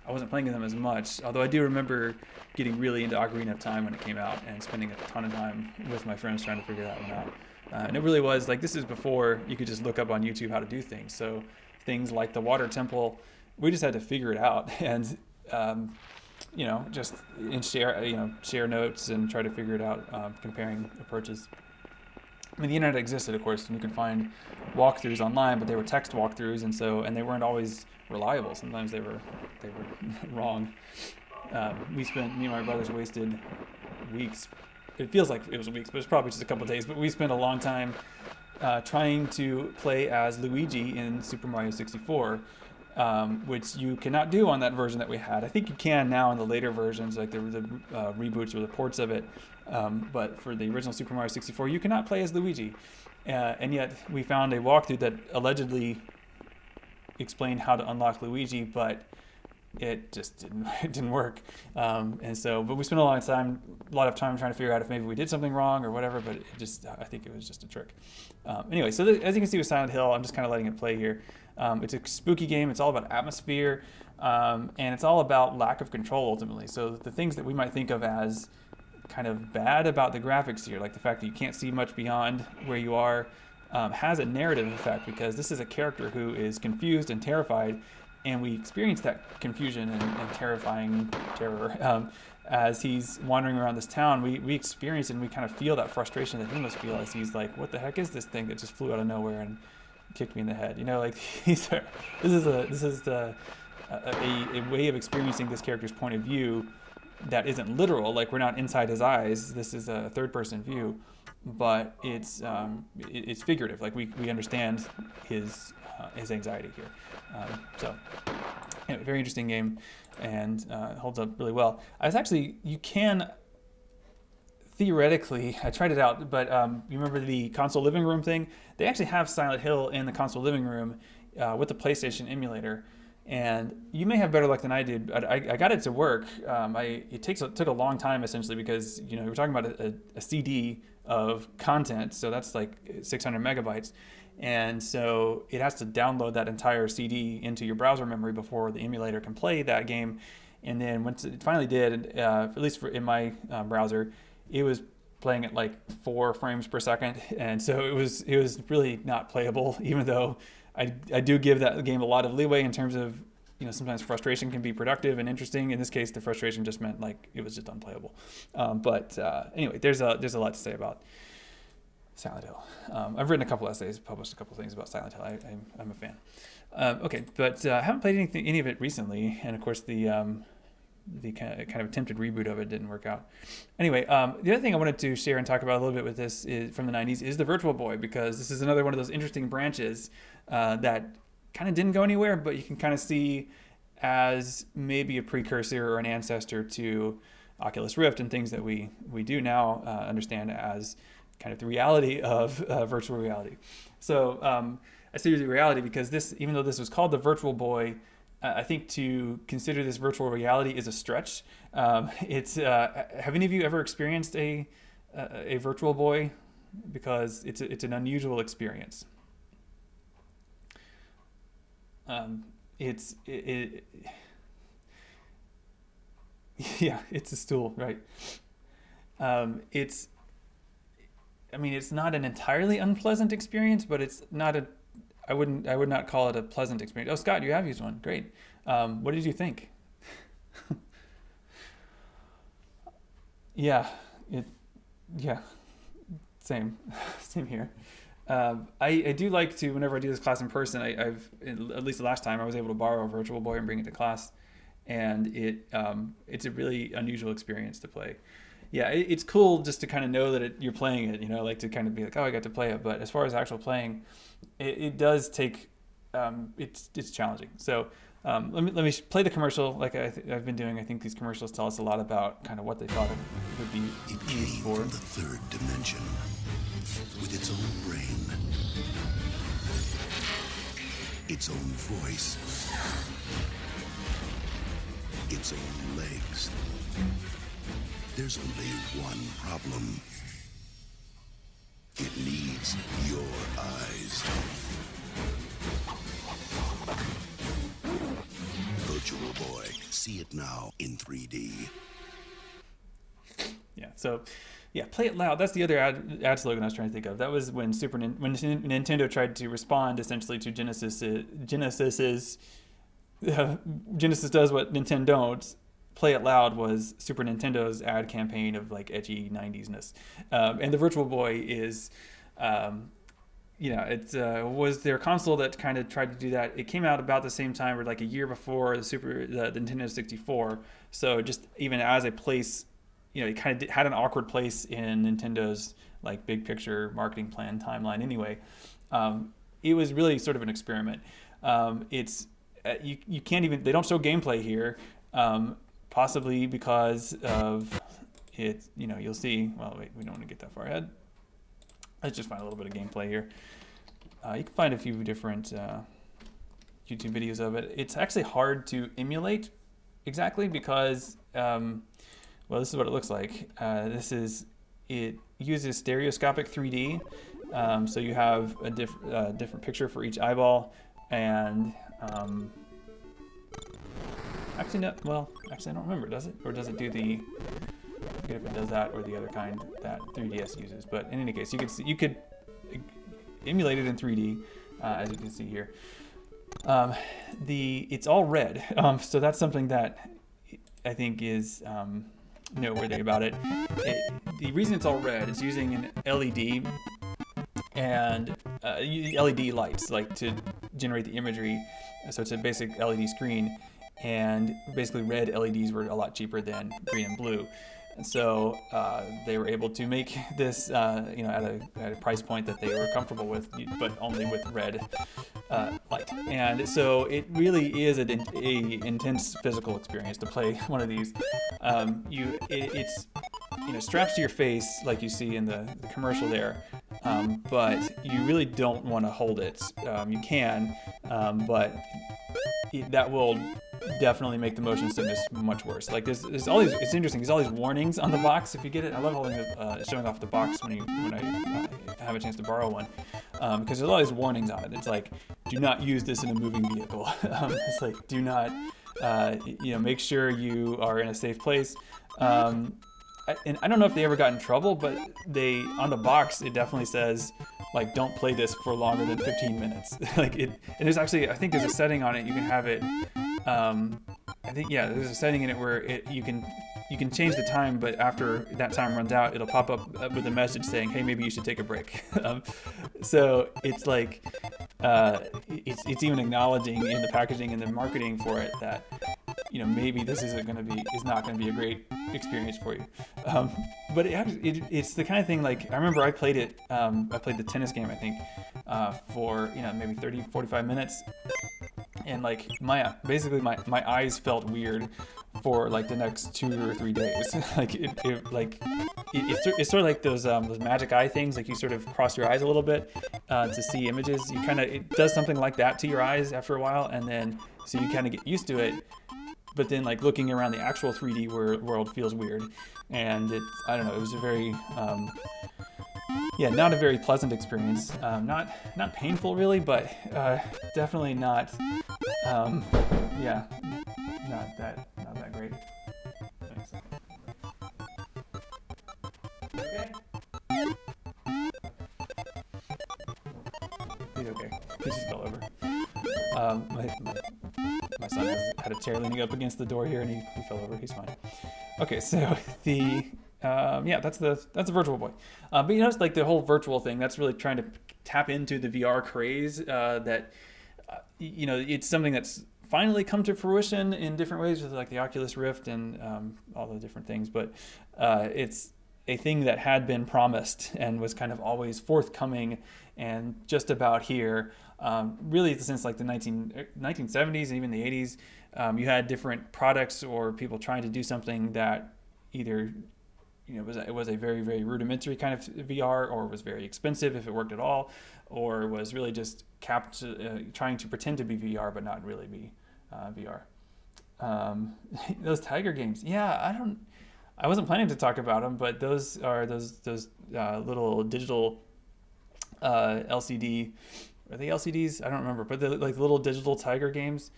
I wasn't playing them as much. Although I do remember getting really into Ocarina of Time when it came out and spending a ton of time with my friends trying to figure that one out. And it really was like, this is before you could just look up on YouTube how to do things. So things like the water temple, we just had to figure it out and just share notes and try to figure it out, comparing approaches. I mean, the internet existed, of course, and you can find walkthroughs online, but they were text walkthroughs, and they weren't always reliable. Sometimes they were wrong. Me and my brothers wasted weeks. It feels like it was weeks, but it's probably just a couple days. But we spent a long time trying to play as Luigi in Super Mario 64. Which you cannot do on that version that we had. I think you can now in the later versions, like the reboots or the ports of it. But for the original Super Mario 64, you cannot play as Luigi. And yet we found a walkthrough that allegedly explained how to unlock Luigi, but it just didn't work. But we spent a lot of time trying to figure out if maybe we did something wrong or whatever, but I think it was just a trick. Anyway, so as you can see with Silent Hill, I'm just kind of letting it play here. It's a spooky game. It's all about atmosphere, and it's all about lack of control ultimately. So the things that we might think of as kind of bad about the graphics here, like the fact that you can't see much beyond where you are, has a narrative effect, because this is a character who is confused and terrified, and we experience that confusion and terrifying terror as he's wandering around this town, we experience and we kind of feel that frustration that he must feel as he's like, what the heck is this thing that just flew out of nowhere and kicked me in the head? You know, like this is a way of experiencing this character's point of view that isn't literal. Like, we're not inside his eyes. This is a third-person view, but it's figurative. Like, we understand his anxiety here. So, yeah, very interesting game, and holds up really well. You can theoretically, I tried it out, but you remember the console living room thing? They actually have Silent Hill in the console living room with the PlayStation emulator. And you may have better luck than I did. But I got it to work. It took a long time, essentially, because we're talking about a CD of content, so that's like 600 megabytes, and so it has to download that entire CD into your browser memory before the emulator can play that game. And then once it finally did, at least in my browser, it was playing at like 4 frames per second, and so it was really not playable, even though I do give that game a lot of leeway in terms of, sometimes frustration can be productive and interesting. In this case, the frustration just meant like it was just unplayable. But anyway, there's a lot to say about Silent Hill. I've written a couple essays, published a couple things about Silent Hill. I'm a fan. Okay, but I haven't played any of it recently, and of course the kind of attempted reboot of it didn't work out. Anyway, the other thing I wanted to share and talk about a little bit with this is from the 90s is the Virtual Boy, because this is another one of those interesting branches that kind of didn't go anywhere, but you can kind of see as maybe a precursor or an ancestor to Oculus Rift and things that we do now understand as kind of the reality of virtual reality. So I say the reality because even though this was called the Virtual Boy, I think to consider this virtual reality is a stretch. Have any of you ever experienced a Virtual Boy? Because it's an unusual experience. It's a stool, right? It's not an entirely unpleasant experience, but it's not I would not call it a pleasant experience. Oh, Scott, you have used one. Great. What did you think? Same here. I do like to, whenever I do this class in person, I've at least the last time I was able to borrow a Virtual Boy and bring it to class, and it's a really unusual experience to play. Yeah, it's cool just to kind of know that you're playing it, like to kind of be like, oh, I got to play it. But as far as actual playing, it does take, it's challenging. So let me play the commercial like I've been doing. I think these commercials tell us a lot about kind of what they thought it would be used for.
From the third dimension, with its own brain, its own voice, its own legs. There's only one problem. It needs your eyes. Virtual Boy. See it now in 3D.
Yeah, so play it loud. That's the other ad slogan I was trying to think of. That was when when Nintendo tried to respond essentially to Genesis does what Nintendo don't. Play It Loud was Super Nintendo's ad campaign of like edgy 90s-ness. And the Virtual Boy is, it was their console that kind of tried to do that. It came out about the same time or like a year before the Nintendo 64. So just even as a place, it kind of had an awkward place in Nintendo's like big picture marketing plan timeline anyway. It was really sort of an experiment. You can't even, they don't show gameplay here. Possibly because of it, you'll see. Well, wait, we don't want to get that far ahead. Let's just find a little bit of gameplay here. You can find a few different YouTube videos of it. It's actually hard to emulate exactly because, this is what it looks like. It uses stereoscopic 3D, so you have a different picture for each eyeball, and actually, no. Well, actually, I don't remember. Does it? Or does it do the? I forget if it does that or the other kind that 3DS uses. But in any case, you could emulate it in 3D, as you can see here. It's all red, so that's something that I think is noteworthy about it. The reason it's all red is using an LED and LED lights like to generate the imagery. So it's a basic LED screen, and basically red LEDs were a lot cheaper than green and blue. And so they were able to make this, at a price point that they were comfortable with, but only with red light. And so it really is an intense physical experience to play one of these. It's straps to your face like you see in the commercial there, but you really don't want to hold it. You can, but that will definitely make the motion sickness much worse. Like there's all these. It's interesting. There's all these warnings on the box. If you get it, I love holding it, showing off the box when I have a chance to borrow one, because there's all these warnings on it. It's like, do not use this in a moving vehicle. It's like, do not, make sure you are in a safe place. And I don't know if they ever got in trouble, but on the box it definitely says, like, don't play this for longer than 15 minutes. And there's actually, I think there's a setting on it. You can have it. There's a setting in it where you can change the time, but after that time runs out, it'll pop up with a message saying, hey, maybe you should take a break. So it's like, it's even acknowledging in the packaging and the marketing for it that, maybe this is not going to be a great experience for you. But it's the kind of thing, like, I remember I played it, I played the tennis game, I think, for, maybe 30, 45 minutes. And like my eyes felt weird for like the next 2 or 3 days. It's sort of like those magic eye things. Like you sort of cross your eyes a little bit to see images. It does something like that to your eyes after a while, and then so you kind of get used to it. But then like looking around the actual 3D world feels weird, and it was a very not a very pleasant experience. Not painful really, but definitely not not that great. Thanks. Okay. He's okay. He just fell over. My son had a chair leaning up against the door here, and he fell over. He's fine. Okay, so that's the Virtual Boy. But it's like the whole virtual thing. That's really trying to tap into the VR craze. It's something that's finally come to fruition in different ways with like the Oculus Rift and all the different things. But it's a thing that had been promised and was kind of always forthcoming and just about here. Really since like the 1970s and even the 80s, you had different products or people trying to do something that either it was a very, very rudimentary kind of VR, or was very expensive if it worked at all, or was really just trying to pretend to be VR but not really be VR. Those Tiger games, I wasn't planning to talk about them, but those are those little digital LCD. Are they LCDs? I don't remember, but they're like little digital Tiger games.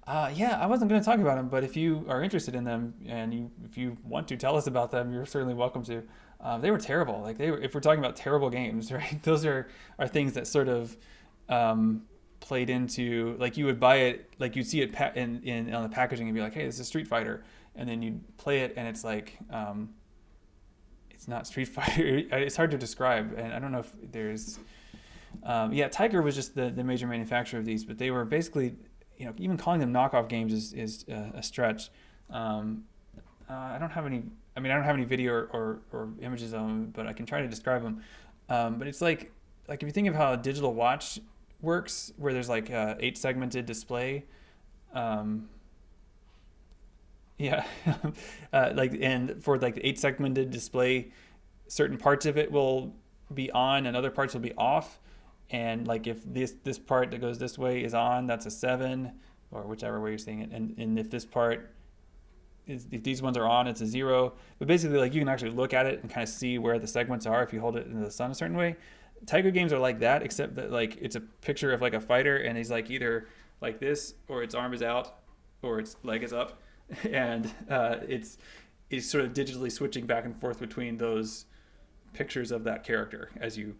I wasn't going to talk about them, but if you are interested in them and if you want to tell us about them, you're certainly welcome to. They were terrible. If we're talking about terrible games, right? Those are things that sort of played into, like you would buy it, like you'd see it on the packaging and be like, hey, this is Street Fighter, and then you'd play it and it's like, it's not Street Fighter. It's hard to describe, and I don't know if there's. Tiger was just the major manufacturer of these, but they were basically, even calling them knockoff games is a stretch. I don't have any video or images of them, but I can try to describe them. But it's like if you think of how a digital watch works, where there's like a 8-segmented display. And for like the 8-segmented display, certain parts of it will be on and other parts will be off. And like if this part that goes this way is on, that's a 7, or whichever way you're seeing it. And if this part if these ones are on, it's a 0. But basically, like, you can actually look at it and kind of see where the segments are if you hold it in the sun a certain way. Tiger games are like that, except that like it's a picture of like a fighter, and he's like either like this, or its arm is out, or its leg is up, and it's sort of digitally switching back and forth between those pictures of that character as you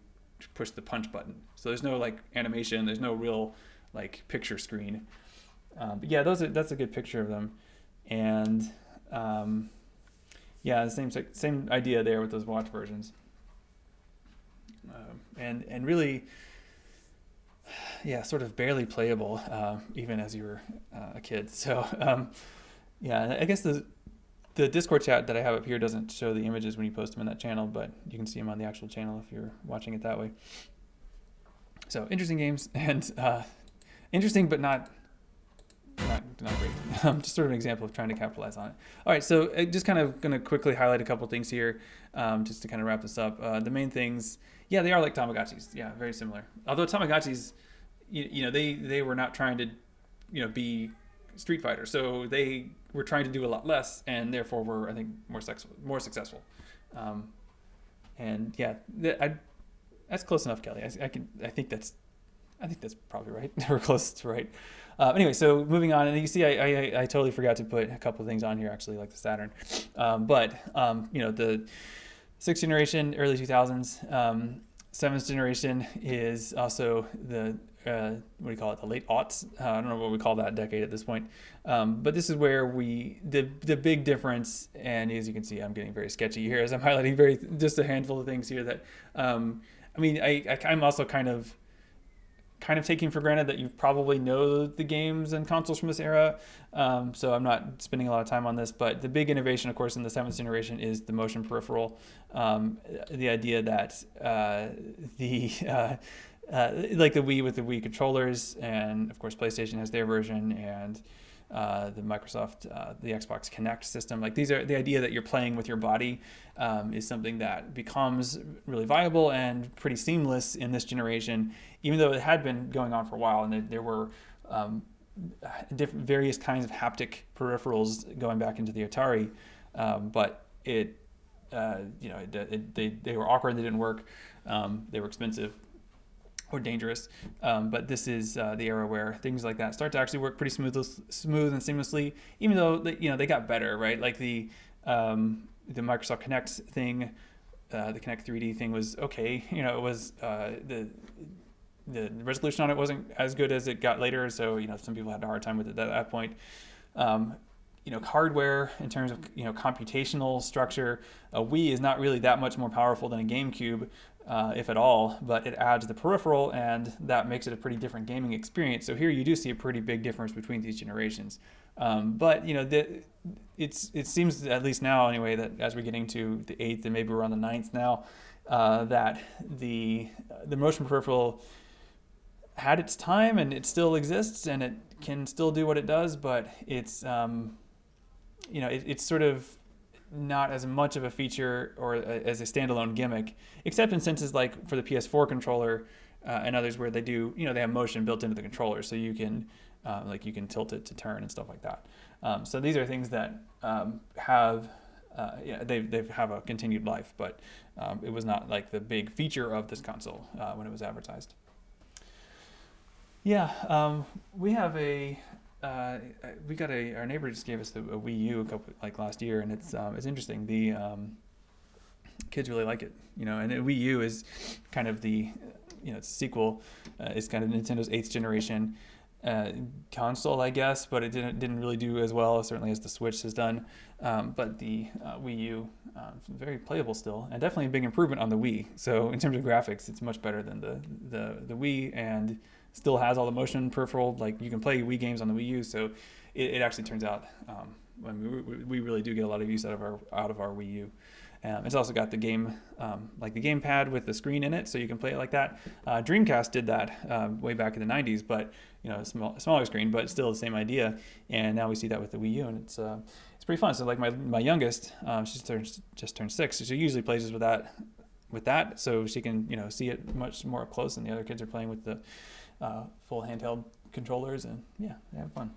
push the punch button. So there's no like animation, there's no real like picture screen. But yeah, that's a good picture of them. And yeah, the same idea there with those watch versions. And really, yeah, sort of barely playable, even as you were a kid. So, yeah, I guess the Discord chat that I have up here doesn't show the images when you post them in that channel, but you can see them on the actual channel if you're watching it that way. So interesting games, and interesting but not great. Just sort of an example of trying to capitalize on it. All right, so just kind of going to quickly highlight a couple things here, just to kind of wrap this up. The main things, yeah, they are like Tamagotchis. Yeah, very similar. Although Tamagotchis, you know, they were not trying to, you know, be Street Fighter, so they were trying to do a lot less, and therefore were, I think, more successful. And yeah, that's close enough, Kelly. I think that's probably right. We're close to right. Anyway, so moving on, and you see, I totally forgot to put a couple of things on here, actually, like the Saturn. But you know, the 6th generation, early 2000s. 7th generation is also the what do you call it? The late aughts. I don't know what we call that decade at this point. But this is where the big difference, and as you can see, I'm getting very sketchy here as I'm highlighting just a handful of things here that, I mean, I'm also kind of taking for granted that you probably know the games and consoles from this era. So I'm not spending a lot of time on this, but the big innovation, of course, in the 7th generation is the motion peripheral. The idea that like the Wii with the Wii controllers, and of course PlayStation has their version, and the Microsoft, the Xbox Kinect system. Like these are the idea that you're playing with your body is something that becomes really viable and pretty seamless in this generation, even though it had been going on for a while, and there were various kinds of haptic peripherals going back into the Atari, but it, you know, they were awkward, they didn't work, they were expensive or dangerous, but this is the era where things like that start to actually work pretty smooth and seamlessly, even though they got better, right? Like the Microsoft Kinect thing, the Kinect 3D thing was okay. You know, it was the resolution on it wasn't as good as it got later, so some people had a hard time with it at that point. Hardware in terms of computational structure, a Wii is not really that much more powerful than a GameCube, if at all, but it adds the peripheral, and that makes it a pretty different gaming experience. So here you do see a pretty big difference between these generations. But it seems, at least now anyway, that as we're getting to the 8th and maybe we're on the 9th now, that the motion peripheral had its time, and it still exists, and it can still do what it does, but it's it's sort of not as much of a feature or as a standalone gimmick, except in senses like for the PS4 controller and others where they do, they have motion built into the controller, so you can you can tilt it to turn and stuff like that. So these are things that they have a continued life, but it was not like the big feature of this console when it was advertised. Yeah, we have our neighbor just gave us a Wii U last year, and it's interesting. The kids really like it, and the Wii U is kind of the, it's a sequel. It's kind of Nintendo's 8th generation console, I guess, but it didn't really do as well, certainly, as the Switch has done. But the Wii U is very playable still, and definitely a big improvement on the Wii. So in terms of graphics, it's much better than the Wii, and still has all the motion peripheral. Like, you can play Wii games on the Wii U, so it actually turns out we really do get a lot of use out of our Wii U. It's also got the game, like the gamepad with the screen in it, so you can play it like that. Dreamcast did that way back in the 90s, but smaller screen, but still the same idea. And now we see that with the Wii U, and it's pretty fun. So like my youngest, she just turned 6, so she usually plays with that, so she can see it much more up close than the other kids are playing with the full handheld controllers, and yeah, they have fun.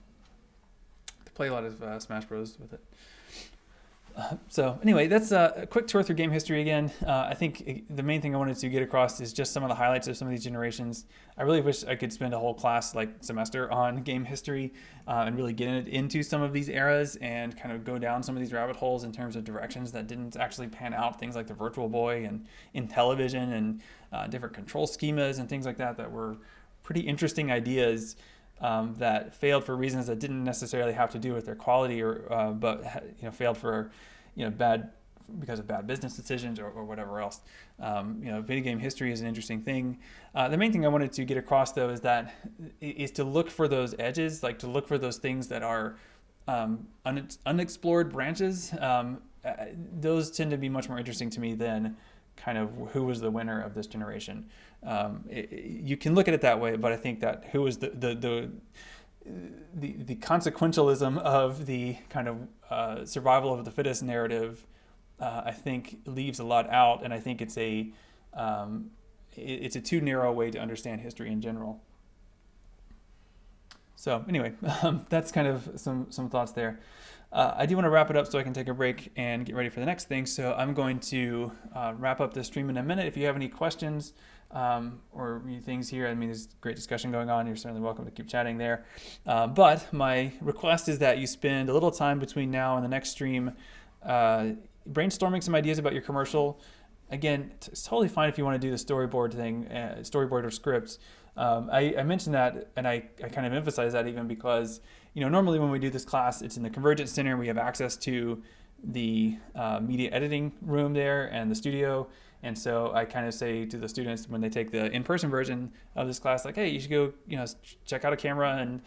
They play a lot of Smash Bros with it. So anyway, that's a quick tour through game history again. I think the main thing I wanted to get across is just some of the highlights of some of these generations. I really wish I could spend a whole class semester on game history and really get into some of these eras and kind of go down some of these rabbit holes in terms of directions that didn't actually pan out. Things like the Virtual Boy and Intellivision and different control schemas and things like that were pretty interesting ideas that failed for reasons that didn't necessarily have to do with their quality, but failed for because of bad business decisions or whatever else. Video game history is an interesting thing. The main thing I wanted to get across, though, is to look for those edges, like to look for those things that are unexplored branches. Those tend to be much more interesting to me than kind of who was the winner of this generation. You can look at it that way, but I think that who was the consequentialism of the kind of survival of the fittest narrative, I think leaves a lot out, and I think it's a too narrow way to understand history in general. So anyway, that's kind of some thoughts there. I do want to wrap it up so I can take a break and get ready for the next thing. So I'm going to wrap up the stream in a minute. If you have any questions or things here, I mean, there's great discussion going on. You're certainly welcome to keep chatting there. But my request is that you spend a little time between now and the next stream brainstorming some ideas about your commercial. Again, it's totally fine if you want to do the storyboard thing, storyboard or scripts. I mentioned that, and I kind of emphasize that even because, normally when we do this class, it's in the Convergence Center, and we have access to the media editing room there and the studio. And so I kind of say to the students when they take the in-person version of this class, like, hey, you should go, check out a camera and,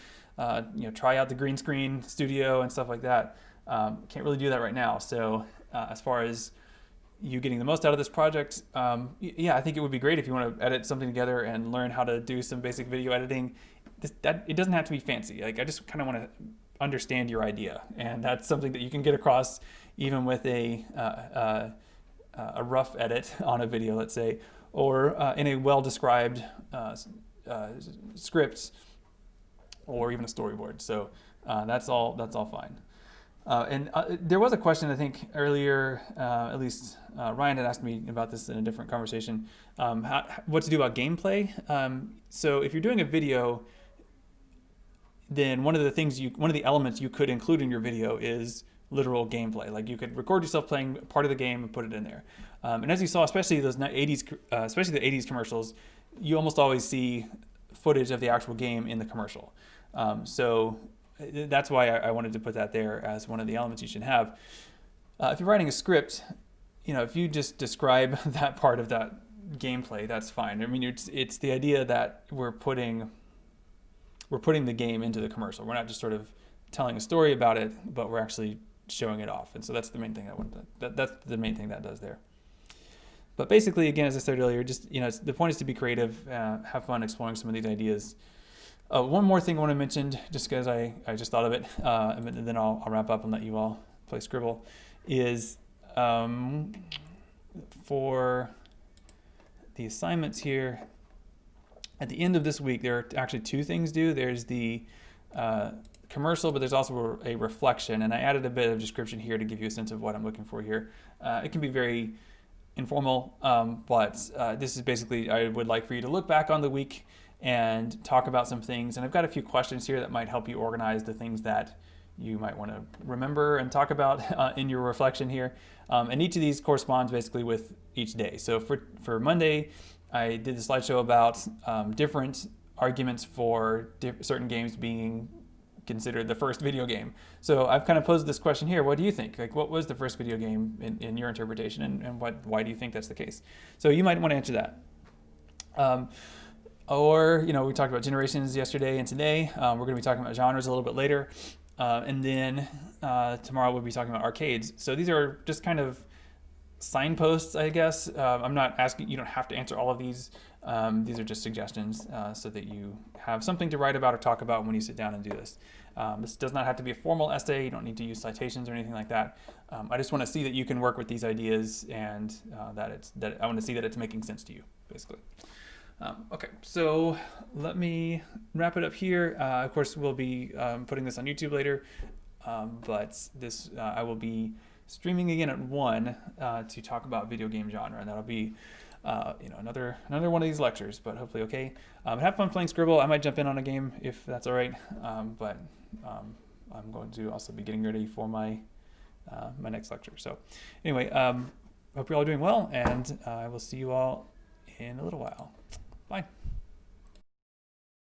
try out the green screen studio and stuff like that. Can't really do that right now. So as far as you getting the most out of this project, I think it would be great if you want to edit something together and learn how to do some basic video editing. It doesn't have to be fancy. Like, I just kind of want to understand your idea, and that's something that you can get across even with a rough edit on a video, let's say, or in a well-described script, or even a storyboard. So that's all fine. And there was a question, I think, earlier, at least Ryan had asked me about this in a different conversation, what to do about gameplay. So if you're doing a video, then one of the elements you could include in your video is literal gameplay. Like, you could record yourself playing part of the game and put it in there. And as you saw, especially those 80s, especially the 80s commercials, you almost always see footage of the actual game in the commercial. So that's why I wanted to put that there as one of the elements you should have. If you're writing a script, if you just describe that part of that gameplay, that's fine. I mean, it's the idea that we're putting the game into the commercial. We're not just sort of telling a story about it, but we're actually showing it off. And so that's the main thing that's the main thing that does there. But basically, again, as I said earlier, just the point is to be creative, have fun exploring some of these ideas. One more thing I want to mention, just because I just thought of it, and then I'll wrap up and let you all play Scribble, is for the assignments here, at the end of this week, there are actually two things due. There's the commercial, but there's also a reflection, and I added a bit of description here to give you a sense of what I'm looking for here. It can be very informal, but this is basically, I would like for you to look back on the week and talk about some things. And I've got a few questions here that might help you organize the things that you might want to remember and talk about in your reflection here. And each of these corresponds basically with each day. So for Monday, I did the slideshow about different arguments for certain games being considered the first video game. So I've kind of posed this question here. What do you think? Like, what was the first video game in your interpretation, and why do you think that's the case? So you might want to answer that. Or, we talked about generations yesterday and today. We're going to be talking about genres a little bit later. And then tomorrow we'll be talking about arcades. So these are just kind of signposts, I guess. I'm not asking, you don't have to answer all of these. These are just suggestions so that you have something to write about or talk about when you sit down and do this. This does not have to be a formal essay. You don't need to use citations or anything like that. I just want to see that you can work with these ideas, and that I want to see that it's making sense to you, basically. Okay, so let me wrap it up here. Of course, we'll be putting this on YouTube later, but this I will be streaming again at 1 to talk about video game genre, and that'll be another one of these lectures, but hopefully okay. Have fun playing Scribble. I might jump in on a game if that's all right, but I'm going to also be getting ready for my my next lecture. So anyway, hope you're all doing well, and I will see you all in a little while. Bye.